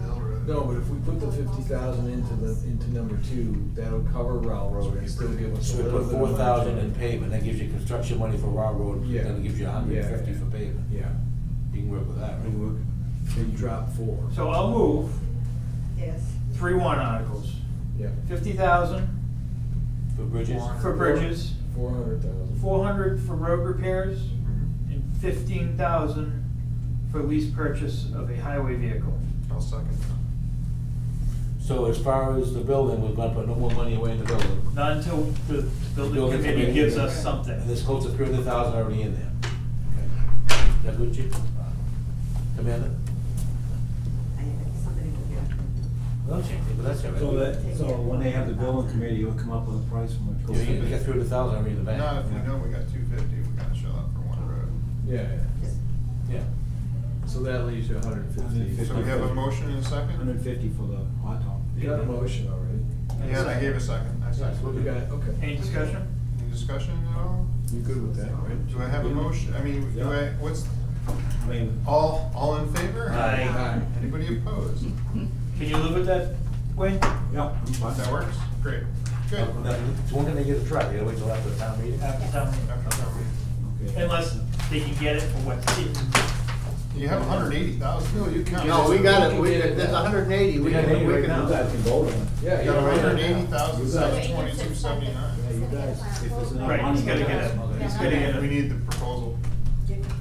Mill Road. No, but if we put the 50,000 into number 2, that'll cover railroad and still give us a So we little put bit of 4,000 money. in pavement, that gives you construction money for railroad, Yeah. then it gives you 150 for pavement. Yeah. You can work with that, right? Then you drop 4. So I'll move Yes. 3 warrant articles. Yeah. 50,000 For bridges? for bridges, 400,000. 400 for road repairs, and 15,000 for lease purchase of a highway vehicle. I'll second that. So as far as the building, we're gonna put no more money away in the building. Not until the building committee gives us And something. there's close to 300,000 already in there. Okay. Is that good, Chief? Amanda? Somebody will get. No change, but that's all right. So when they have the building committee, you'll come up with a price from it. Yeah, we got 300,000 already in the bank. Now, if we know we got 250, we gotta show up for one road. Yeah. Yeah. So that leaves you 150. So we have a motion and a second? 150 for the hot top. You got a motion already. Yeah, I gave a second. I seconded. You got it, okay. Any discussion? Any discussion at all? You good with that, right? Do I have a motion? I mean, do I, what's, I mean, all in favor? Aye. Anybody opposed? Can you live with that, Wayne? yeah, I'm fine. That works? Great. Good. So when can they get the truck? You gotta wait till after the town meeting? After town meeting. After town meeting. Okay. Unless they can get it for what's in. You have 180,000. No, you count. No, we got it, We can get it there's now. 180, we We got can, 80 we right can. now. You guys can vote on it. Yeah, You got yeah. 180,000, You got it. 2279. Yeah, you guys, if there's enough Right, money. he's gotta get it. He's gotta get We it. need the proposal.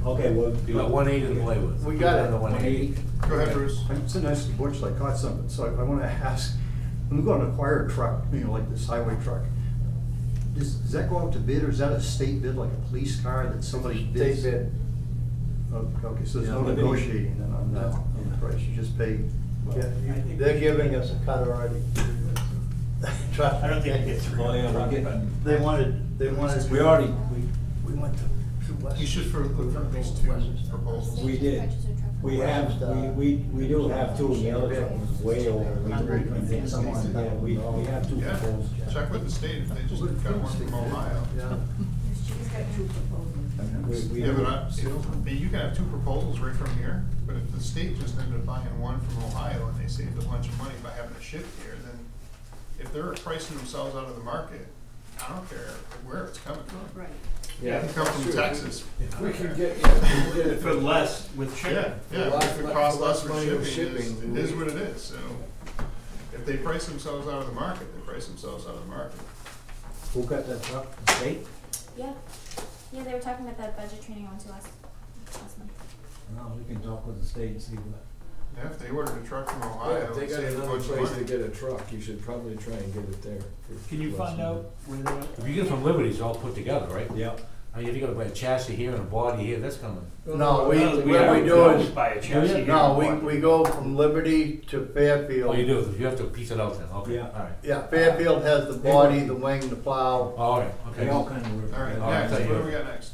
Okay, well. You got 180 to play with. We got it. Down to 180. Go ahead, Bruce. It's a nice bunch, so I caught something, so I wanna ask, when we go and acquire a truck, you know, like this highway truck, does that go out to bid, or is that a state bid, like a police car that somebody bids? State bid. Oh, okay, so there's no Yeah. negotiating then on that, on the price, you just pay? Yeah, they're giving us a cut already. Trust I don't think it me. gets Oh, yeah, we're getting, They wanted. we already, We went to West. You should look for at least 2 proposals. we did. We have, we do have 2, the other truck was way over. We couldn't get someone, yeah, we have 2 Yeah, proposals. check with the state if they just got one from Ohio. Yeah. She's got 2 proposals. We Yeah, but have- you can have 2 proposals right from here, but if the state just ended up buying one from Ohio and they saved a bunch of money by having it shipped here, then if they're pricing themselves out of the market, I don't care where it's coming from. Right. Yeah, it can come from Texas. We can get, yeah, we can get it For less with Yeah, shipping. yeah, if it costs less for money with shipping, shipping, it is what it is, so. If they price themselves out of the market, they price themselves out of the market. Who got that truck? The state? Yeah, yeah, they were talking about that budget training on to us last month. No, we can talk with the state and see what. Yeah, if they ordered a truck from Yeah, Ohio, if they and got saved a another bunch of place to money. get a truck, you should probably try and get it there. for Can you less find money. out where they're at? If you get it from Liberty, it's all put together, right? Yeah. I mean, if you gotta buy a chassis here and a body here, that's coming. No, what we don't do buy a is, chassis here. no, we go from Liberty to Fairfield. Oh, you do, you have to piece it out then, okay, Yeah. alright. Yeah, Fairfield has the body, the wing, the plow. Oh, okay, They okay. all kind of work. All right, All right, next, thank what you. do we got next?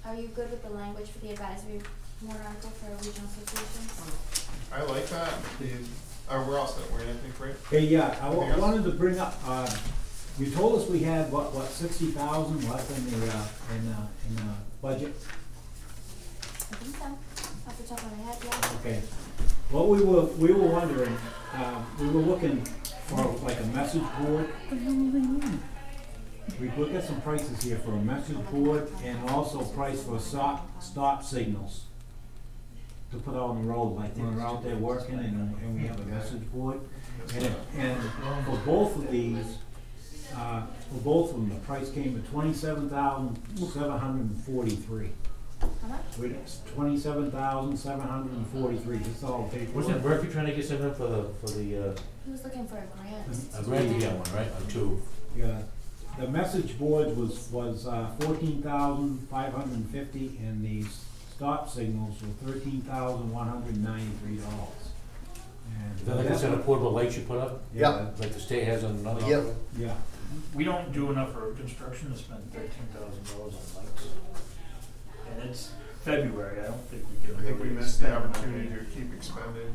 Are you good with the language for the advisory warrant article for regional associations? I like that, we're all set, we're in, I think, right? Hey, yeah, I Anything else? wanted to bring up, you told us we had, what, 60,000 left in the budget? I think so, off the top of my head, yeah. Okay. What we were wondering, we were looking for like a message board. We looked at some prices here for a message board and also price for stop signals to put out on the road, like when we're out there working and we have a message board. And for both of these, for both of them, the price came to $27,743. How much? 27,743. This all paid. Wasn't Murphy trying to get something for the, He was looking for a grant. a grant, you got one, right, or two? Yeah, the message board was 14,550, and the stop signals were $13,193. Is that like a set of portable lights you put up? Yeah. Like the state has on another? Yep. Yeah. We don't do enough road construction to spend $13,000 on lights. And it's February, I don't think we can I think we really missed the spend opportunity money. to keep expending.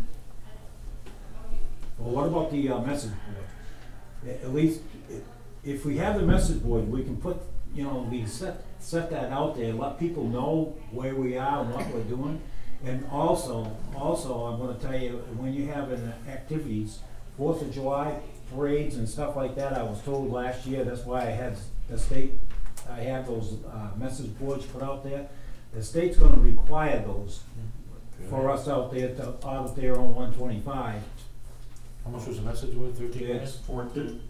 Well, what about the message board? At least, if we have the message board, we can put, you know, we can set that out there, let people know where we are and what we're doing. And also, I'm gonna tell you, when you have activities, 4th of July parades and stuff like that, I was told last year, that's why I had the state, I had those message boards put out there. The state's gonna require those for us out there on 125. How much was the message worth, 13 grand? It's 14.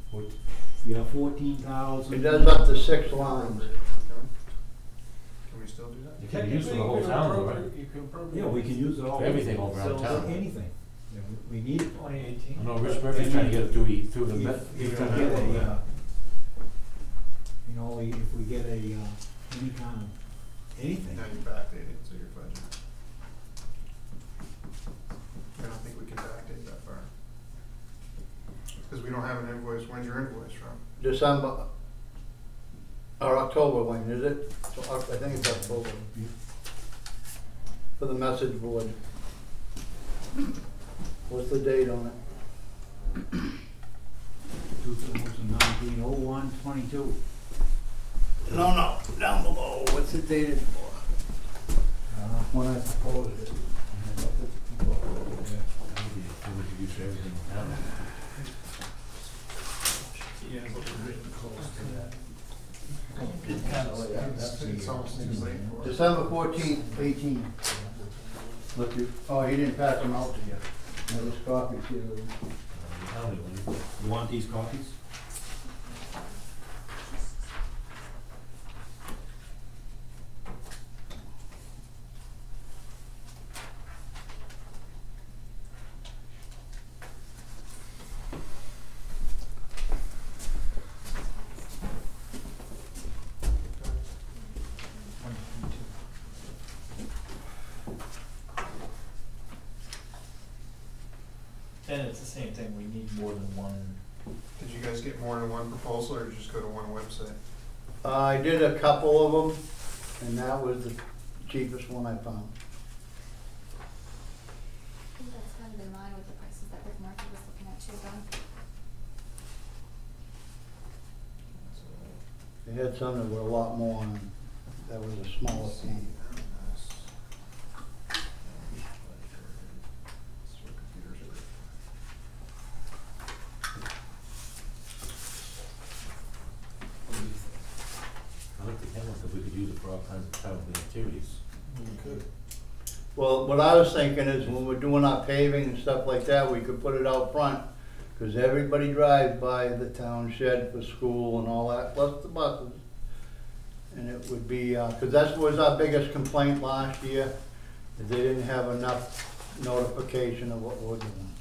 Yeah, 14,000. It does up to 6 lines. Can we still do that? You can use it for the whole town, though, right? Yeah, we can use it all. For everything over around town. Anything. Yeah, we need it. 2018. I know Rich Murphy's trying to get it through the. If we get a, you know, if we get a, any kind of, anything. Now you backdate it to your budget. I don't think we can backdate that far. Because we don't have an invoice. When's your invoice from? December, or October, Wayne, is it? So, I think it's October. For the message board. What's the date on it? 2019-01-22. No, down below, what's it dated for? When I proposed it. Yeah, but we're getting close to that. It's almost too late for us. December 14th, 18. Look, oh, he didn't pass them out to you. There's copies here. You want these copies? And it's the same thing, we need more than one. Did you guys get more than one proposal, or just go to one website? I did a couple of them, and that was the cheapest one I found. I think that's kind of in line with the prices that Rick Murphy was looking at too, though. They had some that were a lot more, and that was a smaller fee. I like the camera, because we could use it for all kinds of town activities. You could. Well, what I was thinking is when we're doing our paving and stuff like that, we could put it out front, because everybody drives by the town shed for school and all that, plus the buses. And it would be, because that was our biggest complaint last year, is they didn't have enough notification of what we're doing.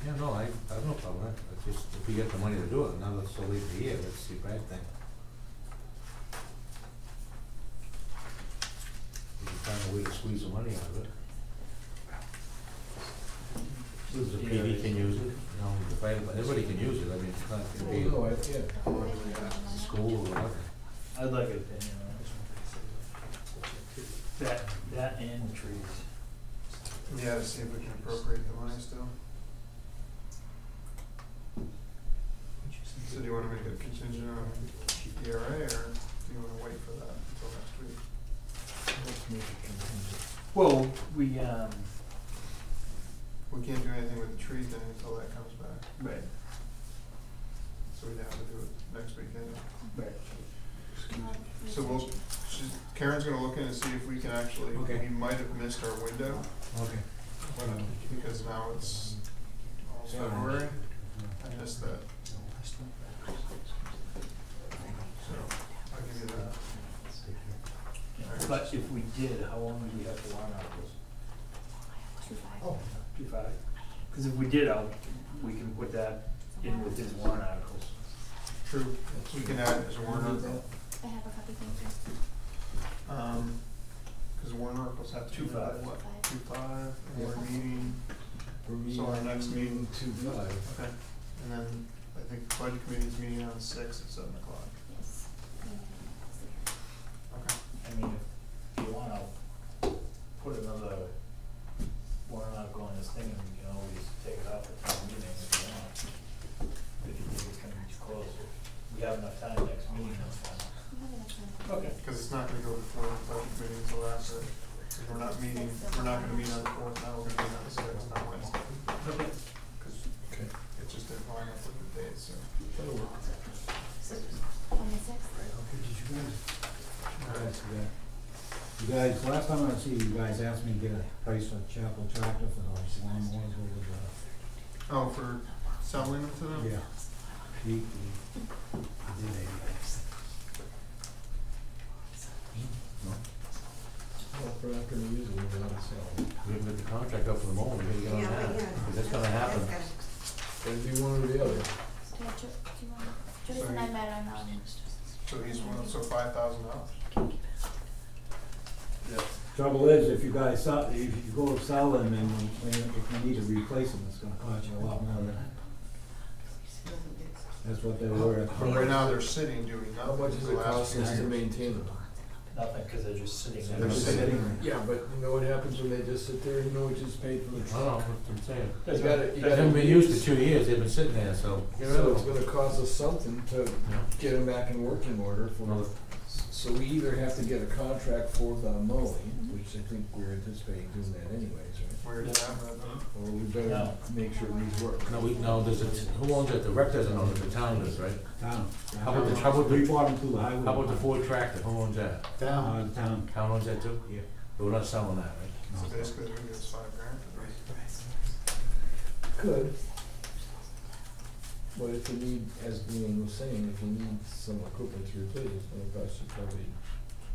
Yeah, no, I have no problem with that. It's just, if we get the money to do it, now that's so late in the year, that's the bad thing. We can find a way to squeeze the money out of it. The PD can use it, you know, everybody can use it, I mean, it's not gonna be school or whatever. I'd like an opinion on this. That and the trees. Yeah, to see if we can appropriate the money still. So do you wanna make it contingent on ERA, or do you wanna wait for that until next week? Let's make it contingent. Well, we can't do anything with the tree thing until that comes back. Right. So we'd have to do it next week anyway. Right. So Karen's gonna look in and see if we can actually, Okay. we might have missed our window. Okay. Because now it's almost February. I missed that. So, I'll give you that. But if we did, how long would we have to warrant articles? 2-5. Because if we did, we can put that in with his warrant articles. True, we can add it as a warrant article. I have a copy, thank you. Cause warrant articles have to be by 2-5. what, 2-5, and we're meeting, We're so our next meeting. 2-5. Okay, and then I think the budget committee's meeting on 6 at 7 o'clock. Yes. Okay. I mean, if you wanna put another warrant article on this thing and we Okay. Because it's not gonna go before the budget committee until after. So we're not gonna meet on the 4th, now we're gonna meet on the 6th, not Wednesday. Okay. Because it just didn't line up with the dates, so. That'll work. On the sixth? You guys, last time I see you guys asked me to get a price for Chapel Tractor for those lawnmowers over the. Oh, for selling them to them? Yeah. He did Well, if we're not gonna use it, we're not selling. We haven't got the contract up for the moment, we gotta get on that, because that's gonna happen. Gotta do one or the other. Joyce and I met on, So he's one, so $5,000? Yeah. Trouble is, if you guys sell, if you go to sell them and if you need to replace them, it's gonna cost you a lot more than. That's what they were. But right now they're sitting doing nothing. How much does for it the last cost few us to years. maintain them? Nothing, because they're just sitting there. They're sitting. Yeah, but you know what happens when they just sit there, you know, we just paid for the I truck. don't know, what I'm saying. You gotta, They haven't been used for 2 years, they've been sitting there, so get rid So of it's them. gonna cost us something to get them back in working order for, so we either have to get a contract for the mowing, which I think we're anticipating doing that anyways, right? Where does that happen? Or we better No. make sure these work. No, there's who owns it? The rec doesn't own it, the town does, right? Town. How about the We bought them through the highway. How about the Ford tractor, who owns that? Town. Town. Town owns that too? Yeah. But we're not selling that, right? So basically we get $5,000. Could. But if you need, as Leanne was saying, if you need some equipment to replace, it's gonna cost you probably.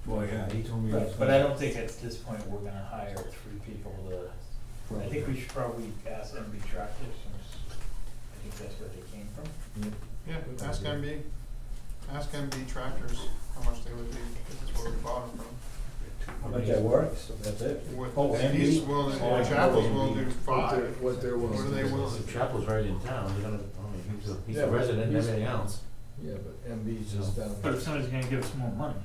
Well, yeah, he told me. But I don't think at this point we're gonna hire 3 people to, I think we should probably ask MB Tractor, since I think that's where they came from. Yeah, ask MB Tractors how much they would be, if it's where we bought them from. How much that works? That's it? What, if he's willing, if Chapel's willing to do 5, What they're willing what are to they do. willing to do? Chapel's right in town, they're gonna, I mean, he's Yeah, a but resident and he's- everything else. Yeah, but MB's just down. But if somebody's gonna give us more money.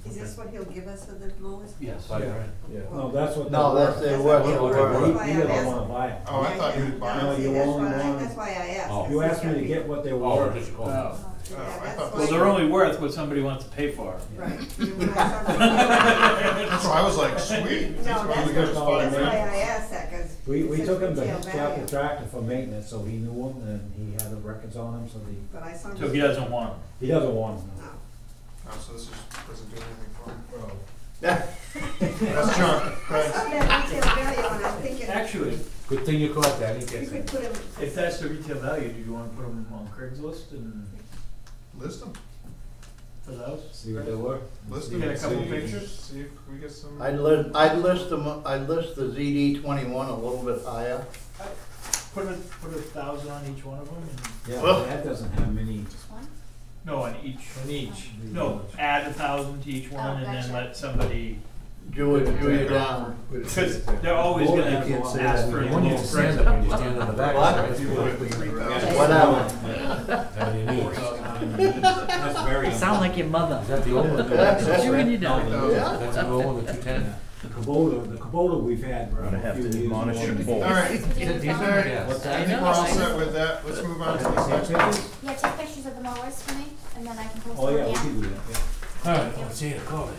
Is this what he'll give us for the mowers? Yes. Yeah. No, that's what. No, that's their work. He That's doesn't why wanna buy them. Oh, I thought you would buy No, them. you That's only why, want. that's why I asked. Oh. 'cause You he's asked me got to get what they were Oh, worth. just, Oh. Yeah, I that's thought why- Well, they're only worth what somebody wants to pay for. Right. That's why I was like, sweet. No, That's why that's we got why I $5,000. asked that, cause. We took him to retail Chapel value. Tractor for maintenance, so he knew him and he had the records on him, so But I saw. So he doesn't want them. he doesn't want them. No. Oh, so this is, doesn't do anything for him. Well, That's junk, I saw that retail value and I'm thinking, Actually, Good thing you caught that, he you gets could it. put him, if that's the retail value, do you wanna put them on Craigslist and List them, for those? See what they were? list You them. get a couple See- pictures? See if we get some. I'd list the ZD21 a little bit higher. Put 1,000 on each one of them and, Yeah, Well- but that doesn't have many. just one? no, on each. On each. No, add 1,000 to each one Oh, and then gotcha. let somebody, Do it down. because they're always Well, gonna you can't say ask that for a again. When you little stand up, when you stand on the back, What? right? If you would, 3,000. Whatever. How many needs? That's very. Sound like your mother. Is that the old one? Yeah. You and your dog. That's the old one, the 210? The Kubota we've had for I'm gonna a have few to years. admonish you both. All right, Is it diesel? Alright. Yes. I think we're all set with that, let's move on to the next one. Yeah, take pictures of the mowers for me, and then I can post Oh, them yeah, on we the app. can do that, yeah. Alright, let's see it, call it.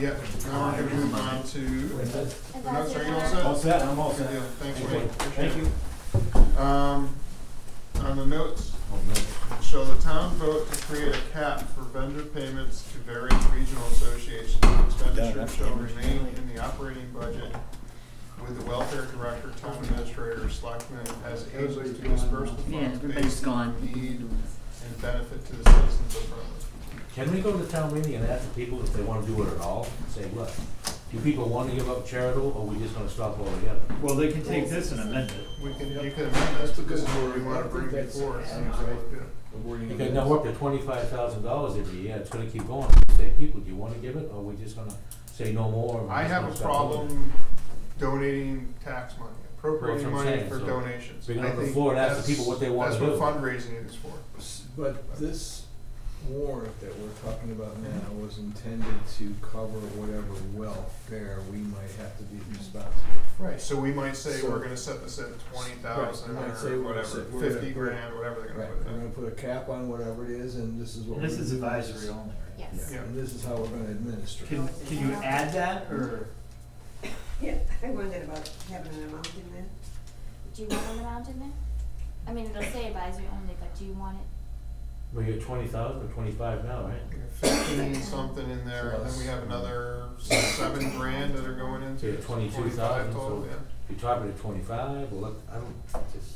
Yep, now we're gonna move on to, And the that's notes, it are you all for- set? All set, I'm all Good set. deal, thanks, Okay. Wayne. Thank you. On the notes, Oh, no. shall the town vote to create a cap for vendor payments to various regional associations? Expenditures shall remain in the operating budget with the welfare director, town administrator, selectmen as agents to disperse the Yeah, funds everybody's based on gone. need and benefit to the citizens of Brentwood. Can we go to the town meeting and ask the people if they wanna do it at all? Say, look, do people wanna give up charitable, or we just gonna stop altogether? well, they can take this and amend it. We can, you can amend this, but this is what we wanna bring before us. Because now we're up to $25,000 every year, it's gonna keep going. Say, people, do you wanna give it, or we just gonna say no more? and we're I just have gonna a stop doing it? problem donating tax money, appropriating Well, that's what I'm money saying, for so donations. bring it I on the think floor and ask the that's- people what they wanna That's do. what fundraising is for. but this warrant that we're talking about now was intended to cover whatever welfare we might have to be responsible for. Right, so we might say So- we're gonna set this at 20,000 Right, we might say or we're whatever, set- we're gonna 50 put- grand, whatever they're gonna Right, put we're in. gonna put a cap on whatever it is, and this is what we're This gonna is do. advisory only, right? Yes. Yeah. And this is how we're gonna administer. Can you add that, or? Yeah, I wondered about having an amount in there. Do you want an amount in there? I mean, it'll say advisory only, but do you want it? Well, you're 20,000 or 25 now, right? We got 15 something in there, and then we have another 7 grand that are going into So it. you're 22,000, 25 total, so yeah. you're talking at 25, well, look, I don't, it's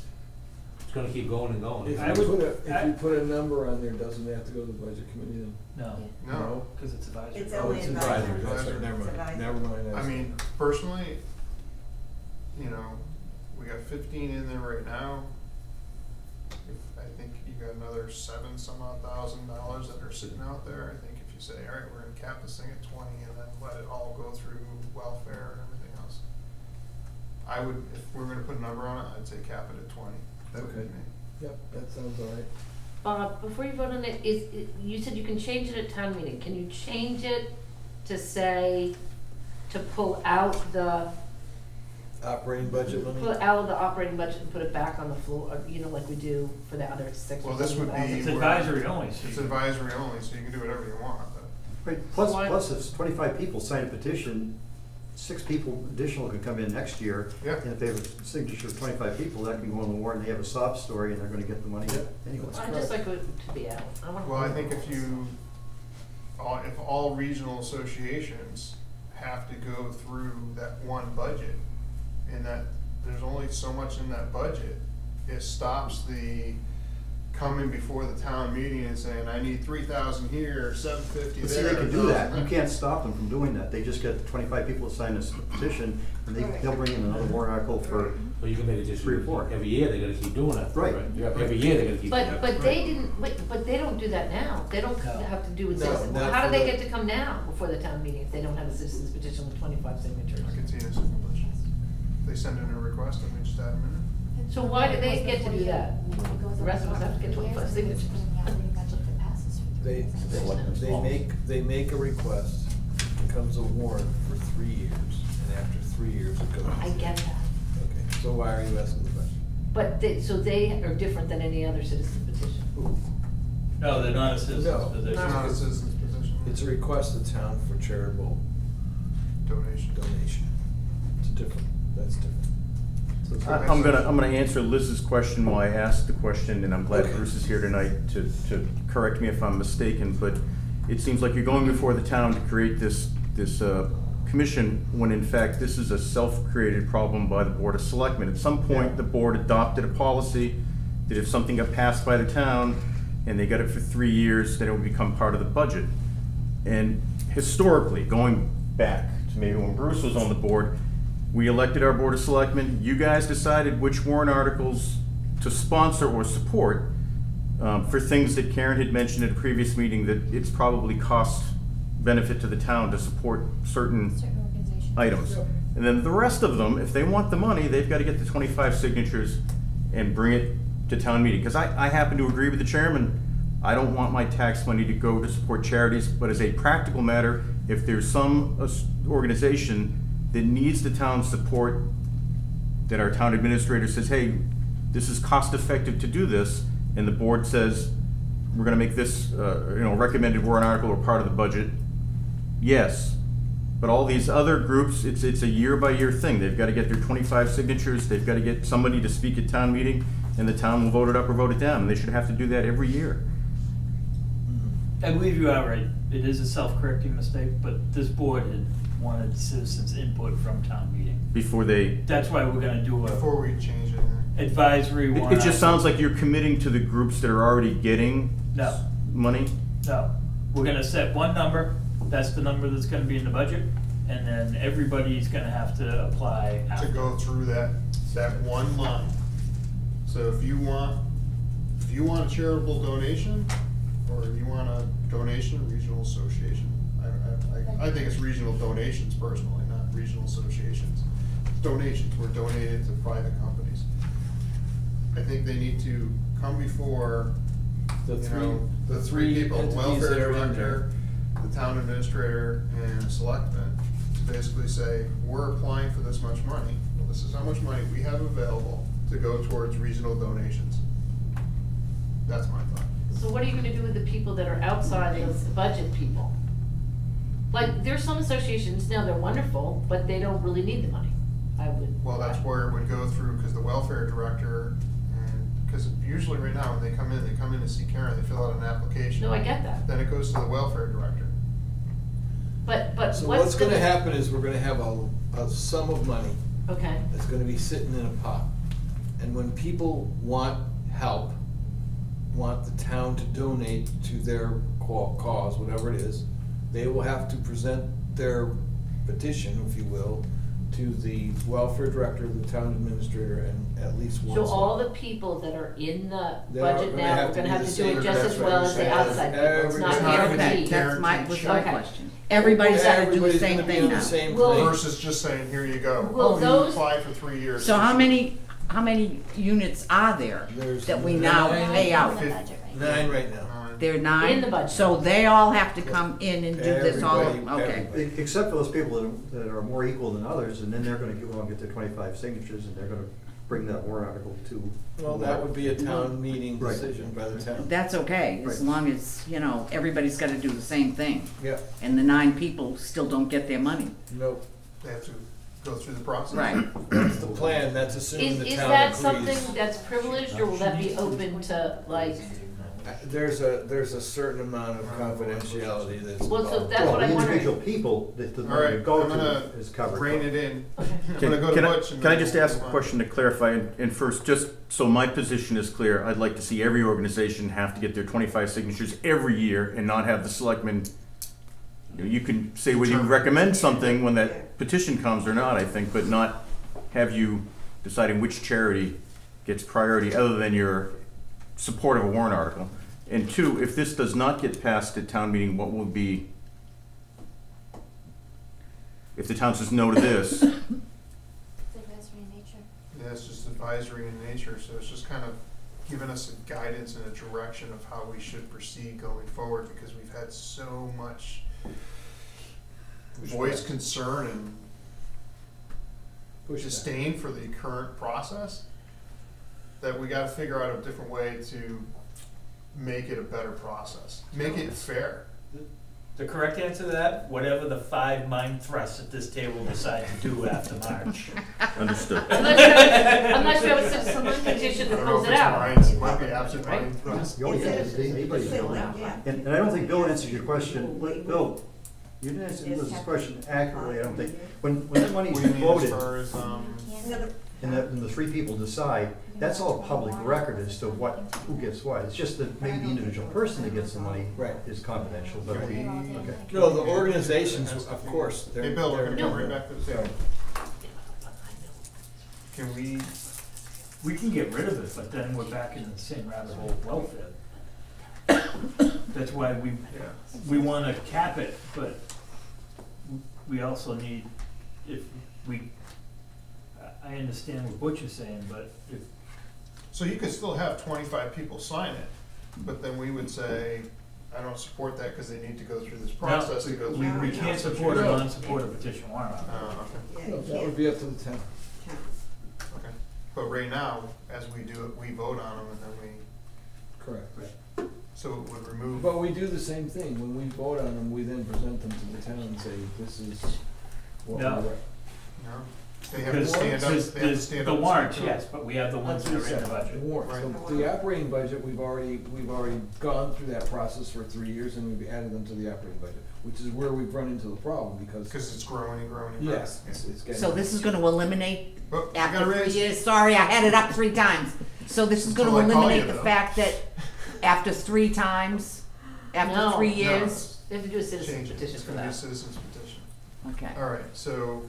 gonna keep going and going. If I you would- if you put a number on there, doesn't it have to go to the budget committee then? No, No, because it's advisory. It's Oh, only it's advisory. advisory, that's right, never It's mind, advisory. never mind. I that's- mean, personally, you know, we got 15 in there right now. I think you got another some odd $1,000 that are sitting out there. I think if you say, all right, we're gonna cap this thing at 20 and then let it all go through welfare and everything else. I would, if we're gonna put a number on it, I'd say cap it at 20. That would be Okay. me. Yep, that sounds all right. Bob, before you vote on it, you said you can change it at town meeting. Can you change it to say, to pull out the, Operating budget money? pull out the operating budget and put it back on the floor, you know, like we do for the other 6 or Well, this would 7,000? be. It's where- advisory only, so It's you- advisory only, so you can do whatever you want, but. Right, plus, why- plus if 25 people sign a petition, 6 people additional can come in next year. Yeah. And if they have a signature of 25 people, that can go on the warrant, they have a sob story, and they're gonna get the money anyway. I just like it to be out. I want. Well, I think if all regional associations have to go through that one budget, and that there's only so much in that budget, it stops the coming before the town meeting and saying, I need 3,000 here, 750 But there. see, they can do that, 1,000 you can't stop them from doing that, they just get 25 people to sign this petition, and they'll bring in another warrant article for, Well, you can make it just, 3 or 4. every year they're gonna keep doing it. Right. Every year they're gonna keep doing it. But they didn't, but they don't do that now. They don't No. have to do with No, citizens. not How do for they the- get to come now before the town meeting if they don't have a citizens petition with 25 signatures? I can see this in the budget. They send in a request and we just add them in. So why do they get to do that? The rest of us have to get 25 signatures. They make a request, it becomes a warrant for 3 years, and after 3 years it goes. I get that. Okay, so why are you asking the question? But so they are different than any other citizen petition. No, they're not a citizen's No. position. It's not a citizen's position. It's a request of town for charitable Donation. It's different, that's different. So it's I'm gonna answer Liz's question while I asked the question, and I'm glad Okay. Bruce is here tonight to correct me if I'm mistaken, but it seems like you're going before the town to create this commission, when in fact this is a self-created problem by the Board of Selectmen. At some point, the board adopted a policy that if something got passed by the town, and they got it for 3 years, then it would become part of the budget. And historically, going back to maybe when Bruce was on the board, we elected our Board of Selectmen. You guys decided which warrant articles to sponsor or support for things that Karen had mentioned at a previous meeting, that it's probably cost benefit to the town to support certain organizations. items. And then the rest of them, if they want the money, they've got to get the 25 signatures and bring it to town meeting. Because I happen to agree with the chairman. I don't want my tax money to go to support charities, but as a practical matter, if there's some organization that needs the town's support, that our town administrator says, hey, this is cost effective to do this, and the board says, we're gonna make this, recommended warrant article or part of the budget, yes. But all these other groups, it's a year-by-year thing. They've gotta get their 25 signatures, they've gotta get somebody to speak at town meeting, and the town will vote it up or vote it down, and they should have to do that every year. I believe you are right. It is a self-correcting mistake, but this board had wanted citizens' input from town meeting. Before they, That's why we're gonna do Before we change it. advisory it warrant. just sounds like you're committing to the groups that are already getting No. money. No, we're gonna set one number, that's the number that's gonna be in the budget, and then everybody's gonna have to apply To after. go through that one line. So if you want a charitable donation, or you want a donation, regional association. I think it's regional donations personally, not regional associations. Donations, we're donated to private companies. I think they need to come before The you three- know, the the three three people, the entities welfare that are in director, the town administrator, and the selectman, to basically say, we're applying for this much money. Well, this is how much money we have available to go towards regional donations. That's my thought. So what are you gonna do with the people that are outside those budget people? Like, there's some associations, now they're wonderful, but they don't really need the money, I would. Well, that's where it would go through, because the welfare director, and, because usually right now, when they come in to see Karen, they fill out an application. No, I get that. Then it goes to the welfare director. But So what's what's gonna happen is we're gonna have a sum of money Okay, that's gonna be sitting in a pot. And when people want help, want the town to donate to their cause, whatever it is, they will have to present their petition, if you will, to the welfare director, the town administrator, and at least one. so all the people that are in the They are budget gonna now, have we're to gonna be have the to do it same. just That's as what well I'm as the saying. outside people, it's not Everybody- guaranteed. That's my Guaranteed. question. Everybody's gotta do the Everybody's same gonna be thing on the now. same Well- plane. Versus just saying, here you go. Well, You those- apply for 3 years. So how many units are there There's that we now 9 pay out? In the budget right now. 9 right now. There are 9? In the budget. So they all have to come in and do this all, Everybody- okay. everybody. Except for those people that are more equal than others, and then they're gonna go and get their 25 signatures, and they're gonna bring that warrant article to. Well, that would be a town meeting Right. decision by the town. That's okay, as Right. long as, you know, everybody's gotta do the same thing. Yeah, And the 9 people still don't get their money. nope, They have to go through the process. Right. that's the plan, that's assuming the Is town that agrees. something that's privileged, or will that be open to, like, There's a certain amount of confidentiality that's Well, so involved. that's what I'm The wondering. individual people that the All money right, go I'm gonna to is covered. rein it in. I'm Can, gonna go to can I, Butch. and can I then just we'll ask a move on. question to clarify, and first, just so my position is clear, I'd like to see every organization have to get their 25 signatures every year and not have the selectmen, you can say whether you recommend something when that petition comes or not, I think, but not have you deciding which charity gets priority other than your support of a warrant article. And 2, if this does not get passed at town meeting, what will be, if the town says no to this, It's advisory in nature. Yeah, it's just advisory in nature, so it's just kind of giving us a guidance and a direction of how we should proceed going forward, because we've had so much voice concern and disdain for the current process that we gotta figure out a different way to make it a better process, make it fair. The correct answer to that, whatever the 5 mind thrusts at this table decide to do after March. understood. I'm not sure if it's some petition I that don't know pulls if it it's out. minds, it might be absent Right? mind thrust. The only thing is anybody can go now. And I don't think Bill answered your question. Bill, you didn't answer this question accurately, I don't think. When that money is What do you mean voted, as far as, and the 3 people decide, that's all public record as to who gets what. It's just that maybe the individual person that gets the money Right. is confidential, but we, okay. No, the organizations, of course, they're. Hey, Bill, we're gonna come No. right back to the table. Can We can get rid of it, but then we're back in the same rabbit hole of welfare. That's why we wanna cap it, but we also need, if we, I understand what Butch is saying, but if, So you could still have 25 people sign it, but then we would say, I don't support that because they need to go through this process to go through. we can't support a non-supportive petition warrant article. Okay. No, that would be up to the town. Okay. But right now, as we do it, we vote on them and then we, Correct. so it would remove. But we do the same thing, when we vote on them, we then present them to the town and say, this is what No. we're. No? They have to Because stand up, there's- they have to there's stand the up. and warrants, speak up. yes, but we have the ones that are in the budget. The warrant, so the operating budget, we've already gone through that process for 3 years and we've added them to the operating budget, which is where we've run into the problem because. Because it's growing and growing and growing. Yes, it's getting. So this is gonna eliminate, Oh, you after gotta 3 raise- years, sorry, I had it up 3 times. So this is gonna Until I call eliminate you, the though. fact that after 3 times, after No. 3 No. years? They have to do a citizen Change it. petition It's for gonna be a that. citizen's petition. Okay. All right, so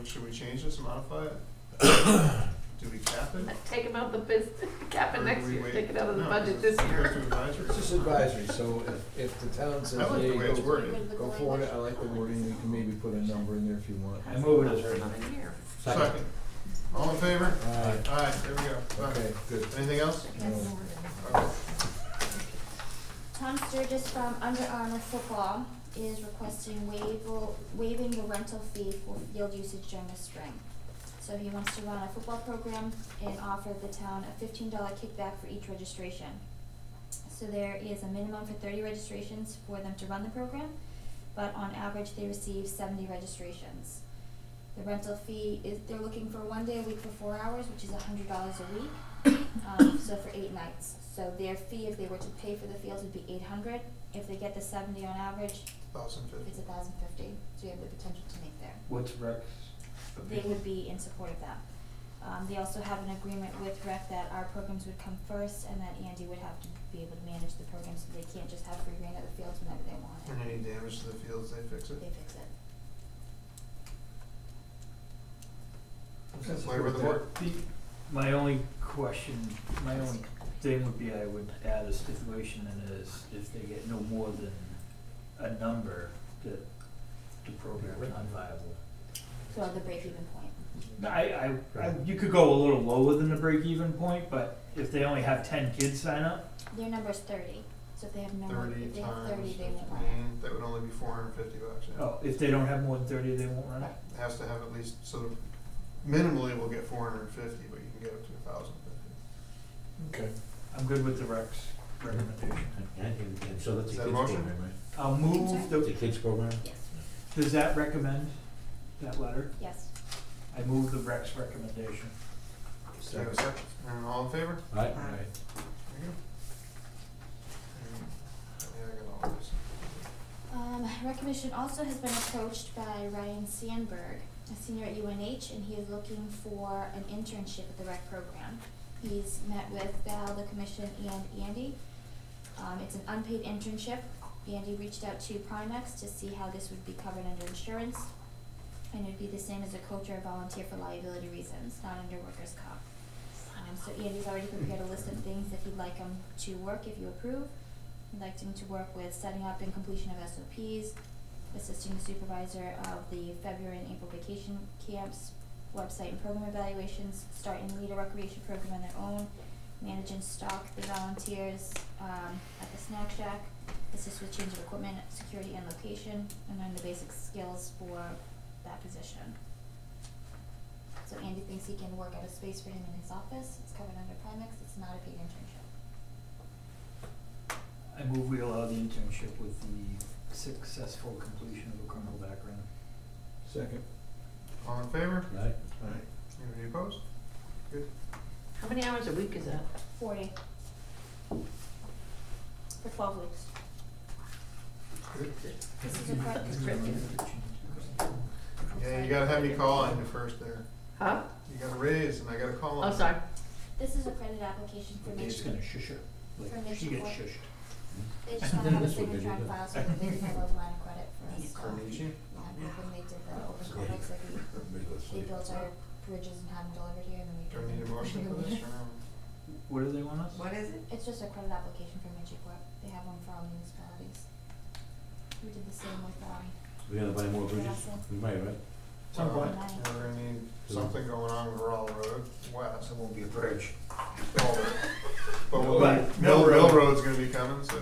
should we change this, modify it? Do we cap it? Take them out the biz, cap it Or next do we year, wait? take it out of the No, budget because this it year. goes to advisory. It's just advisory, so if the town says, I like the yeah, way it's worded. go for it, I like the wording, we can maybe put a number in there if you want. I move it as written. Second. All in favor? Aye. Aye, there we go. Done. Okay, good. Anything else? Yes. Okay. Tom Sturgis from Under Armour Football is requesting waiving the rental fee for field usage during the spring. So he wants to run a football program and offer the town a $15 kickback for each registration. So there is a minimum for 30 registrations for them to run the program, but on average they receive 70 registrations. The rental fee is, they're looking for 1 day a week for 4 hours, which is $100 a week, so for 8 nights. So their fee, if they were to pay for the fields, would be $800. If they get the 70 on average, it's $1,050. So you have the potential to make there. What's Rex? They would be in support of that. They also have an agreement with Rec that our programs would come first and that Andy would have to be able to manage the program, so they can't just have free reign of the fields whenever they want it. And any damage to the fields, they fix it? They fix it. Okay, flavor of the board. My only question, my only thing would be, I would add a stipulation in it is if they get no more than a number, that the program is not viable. So the break-even point. You could go a little lower than the break-even point, but if they only have 10 kids sign up, Their number's 30. So if they have no more, 30 if they have times 30, they won't run 15, that would only be $450, yeah. oh, if they don't have more than 30, they won't run it? It has to have at least, so minimally we'll get 450, but you can get up to 1,050. Okay. I'm good with the Rex recommendation. And so that's Is a that kids a motion? program, right? I'll move It's a the, kids program? Yes. does that recommend that letter? Yes. I move the Rex recommendation. Do you have a second? And all in favor? Aye. There you go. Yeah, I got all this. Rec Commission also has been approached by Ryan Sandberg, a senior at UNH, and he is looking for an internship at the rec program. He's met with Val, the commission, and Andy. It's an unpaid internship. Andy reached out to Primex to see how this would be covered under insurance, and it'd be the same as a coach or a volunteer for liability reasons, not under workers' comp. So Andy's already prepared a list of things that he'd like him to work if you approve. He'd like him to work with setting up and completion of SOPs, assisting the supervisor of the February and April vacation camps, website and program evaluations, start and lead a recreation program on their own, manage and stock the volunteers at the snack shack, assist with change of equipment, security and location, and learn the basic skills for that position. So Andy thinks he can work out a space for him in his office. It's covered under Primex. It's not a paid internship. I move we allow the internship with the successful completion of a criminal background. Second. All in favor? Aye. Anybody opposed? Good. How many hours a week is that? 40. For 12 weeks. Good. This is a credit. Yeah, you gotta have me call on you first there. Huh? You got a raise and I got a call on Oh, you. sorry. This is a credit application for Dave's Mitch. gonna shush her, For like, Mitch she gets Court. shushed. They just wanna have a That's what they signature on do. file so that they can have a line of credit for us. Carnegie? Yeah, when they did the open codex, like we built our bridges and had them delivered here and then we. Do I need a motion for this or no? What do they want us? What is it? It's just a credit application for Mitchell Court. They have one for all municipalities. We did the same with, We gotta buy more bridges? Russell. We might, right? Some Well, point. yeah, we're gonna need something going on Rural Road west. It won't be a bridge. But But Mill Road's gonna be coming, so.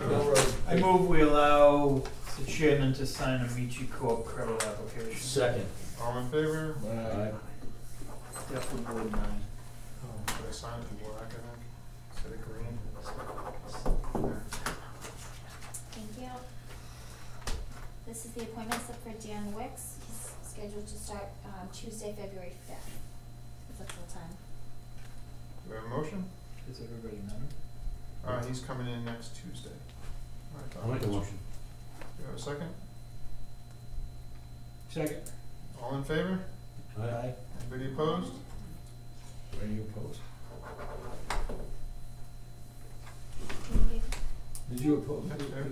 I move we allow the chairman to sign a Michi Corp credit application. Second. All in favor? Aye. Definitely would 9. Oh, should I sign it in black, I think, instead of green? There. thank you. This is the appointment slip for Dan Wicks. He's scheduled to start, Tuesday, February 5th. It's a full time. Do we have a motion? Does everybody know? He's coming in next Tuesday. I'll make a motion. Do you have a second? Second. All in favor? Aye. Anybody opposed? Are you opposed? Did you oppose? That's fair. Okay.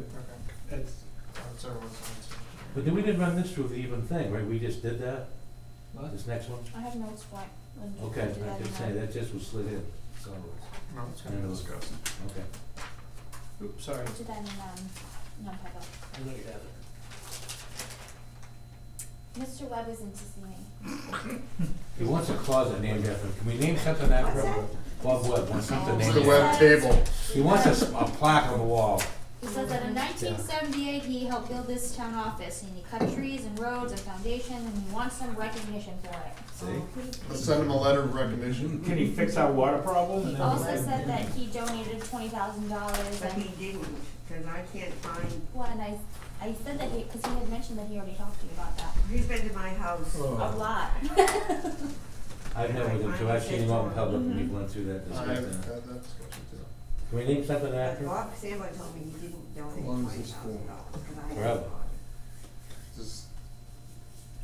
That's, That's everyone's on. But then we didn't run this through the even thing, right? We just did that? what? This next one? I have notes for it. When you Okay, do that I in could the- say that just was slid in, so, No, it's gonna be discussed. okay. Oops, sorry. Do that in, non-public. I thought you had it. Mr. Webb is into seeing. He wants a closet named after him. Can we name something after him? Bob Webb wants something named The after web him. table. He wants a plaque on the wall. He says that in 1978 he helped build this town office, and he cut trees and roads and foundations, and he wants some recognition for it. See? Let's send him a letter of recognition. Can he fix our water problem? He also said that he donated $20,000. But he didn't, because I can't find, Well, and I said that because he had mentioned that he already talked to you about that. he's been to my house. Oh. A lot. I've met with him too. I've seen him out in public and we've went through that I've discussion. had that discussion too. Can we name something But after him? Bob Sambo told me he didn't donate long as it's $20,000. Forever. Just-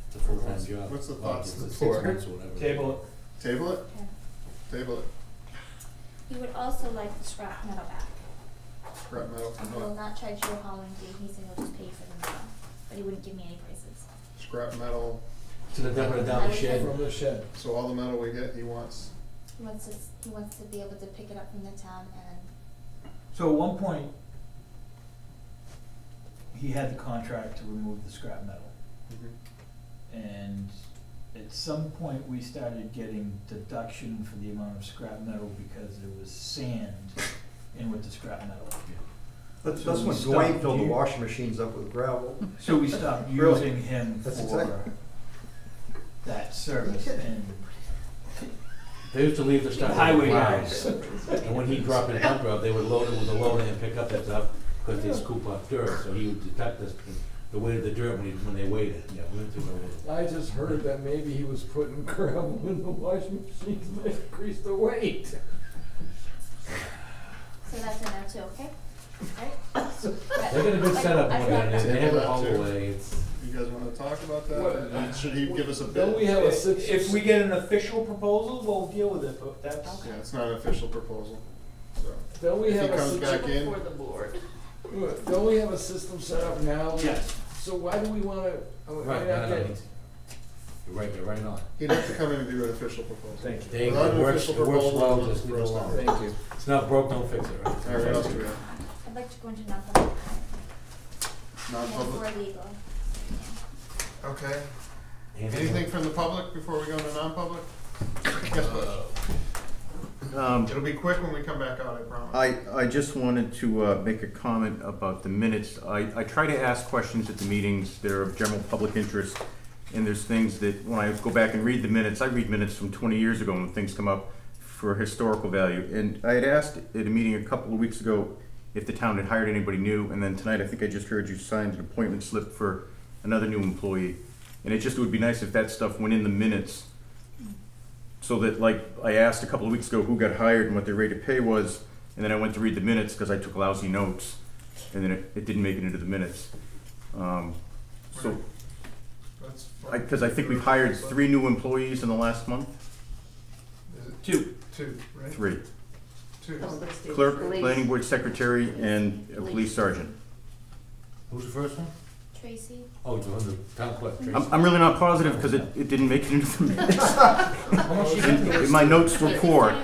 It's a full-time job. What's the Well, thoughts it's of the 6 board? months or whatever. Table it. Table it? Okay. Table it. He would also like the scrap metal back. Scrap metal He from will what? not charge you a hauling fee. He said he'll just pay for the metal, but he wouldn't give me any prices. Scrap metal. To the dump it down the shed. From the shed. So all the metal we get, he wants. He wants to be able to pick it up from the town and So at one point, he had the contract to remove the scrap metal. And at some point, we started getting deduction for the amount of scrap metal because there was sand in with the scrap metal. That's So we when stopped Dwayne filled the u- washing machines up with gravel. So we stopped Really? using him That's for exactly- that service, and They used to leave the stuff on the Highway ground. guys. And when he'd drop his dump truck, they would load it with a loader and pick up that stuff because they scoop up dirt. So he would detect the weight of the dirt when they weighed it. Yeah, we went through the I just heard that maybe he was putting gravel in the washing machine to increase the weight. so that's in there too, okay? Right? They got a good setup over there, and they have it all the Table that way. too. It's, You guys wanna talk about that? What? And should he give us a bid? Don't we have a if we get an official proposal, we'll deal with it, but that's. Yeah, it's not an official proposal, so. Don't we If he have a comes back in, Before the board. Don't we have a system set up now? Yes. So why do we wanna, right, you're right on. he'd have to come in and do an official proposal. Thank you. They, Without it an works, official it works proposal, well, it's just leave it first alone. time. Thank you. It's not broke, don't fix it, right? All right, what else do we have? I'd like to go into non-public. Non-public? For legal. Okay. Anything Anything from the public before we go into non-public? Yes, Butch. It'll be quick when we come back out, I promise. I just wanted to make a comment about the minutes. I try to ask questions at the meetings that are of general public interest, and there's things that, when I go back and read the minutes, I read minutes from 20 years ago when things come up for historical value. And I had asked at a meeting a couple of weeks ago if the town had hired anybody new, and then tonight I think I just heard you signed an appointment slip for another new employee. And it would be nice if that stuff went in the minutes, so that, like, I asked a couple of weeks ago who got hired and what their rate of pay was, and then I went to read the minutes because I took lousy notes, and then it didn't make it into the minutes. So, That's fine. because I think we've hired 3 new employees in the last month? Is it Two. right? 3. Oh, let's do Clerk, Police. planning board secretary, and a police sergeant. Who's the first one? Tracy. Oh, it's the town clerk, Tracy. I'm really not positive because it didn't make it into the minutes. How much she got? In my notes were poor.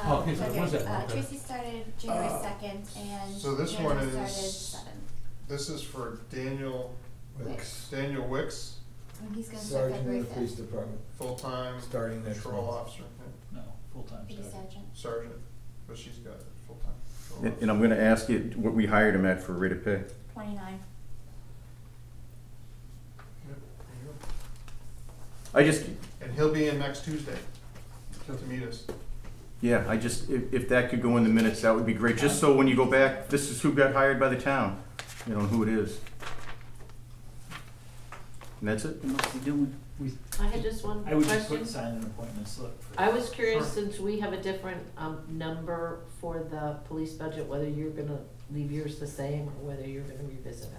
Oh, okay, so when's that? Okay. Tracy started January 2nd and So this Daniel one started is- 7th. This is for Daniel Wicks. Wicks, And he's gonna start Sergeant February in the police 5th. department, full-time starting next patrol month. officer. Yeah. No, full-time He's sergeant. sergeant. Sergeant, but she's got it, full-time patrol officer. And I'm gonna ask you what we hired him at for rate of pay. 29. Yep, there you go. I just, And he'll be in next Tuesday to meet us. yeah, if that could go in the minutes, that would be great, just so when you go back, this is who got hired by the town, you know, who it is. And that's it? They must be doing. I had just one I would just question. sign an appointment slip. for- I was curious, Sure. since we have a different, number for the police budget, whether you're gonna leave yours the same or whether you're gonna revisit it.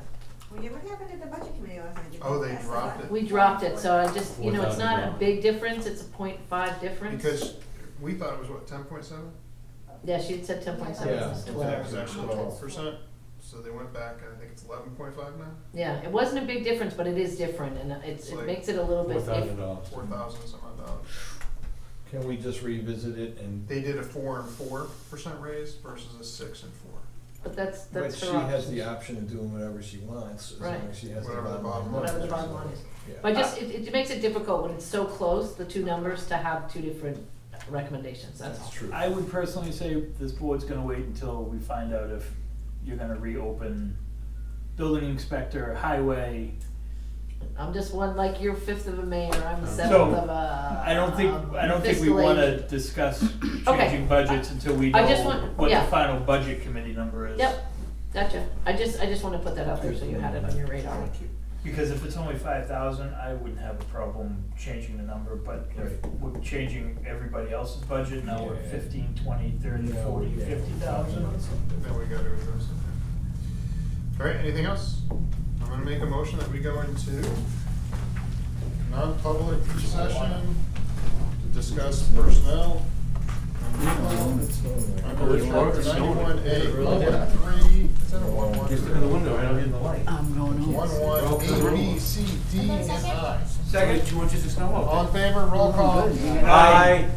Well, yeah, what happened at the budget committee last night? Did Oh, you they pass dropped that? it. We dropped it, so I just, you know, it's not a $4,000. big difference, it's a 0.5 difference. Because we thought it was what, 10.7? Yeah, she had said 10.7. Yeah. It's That 12. was actually 12%, so they went back, and I think it's 11.5 now, Yeah, it wasn't a big difference, but it is different, and It's it like makes it a little bit. $4,000. 4,000 some odd dollars. Can we just revisit it and, They did a 4% and 4% raise versus a 6 and 4. But that's But she her has option. the option of doing whatever she wants, as long Right. as she has the Whatever the bottom bottom line. Whatever the bottom line is. Yeah. But just, it makes it difficult when it's so close, the two numbers, to have two different recommendations, that's all. That's true. I would personally say this board's gonna wait until we find out if you're gonna reopen building inspector, highway. I'm just one, like you're fifth of a mayor, I'm the So, seventh of a. I don't think we fiscal wanna agent. discuss Okay. changing budgets until we know I just want- what the yeah. final budget committee number is. Yep, gotcha. I just wanna put that out there so you had it on your radar. Because if it's only 5,000, I wouldn't have a problem changing the number, but if we're changing everybody else's budget, now we're 15, 20, 30, 40, 50,000. Then we gotta address it. All right, anything else? I'm gonna make a motion that we go into non-public session to discuss personnel. Under 91A, 1-3, is that a 1-1? Just look at the window, right out in the light. I'm going home. 1-1, A, B, C, D, and I. Second, you want just to snow up? All in favor, roll call. Aye.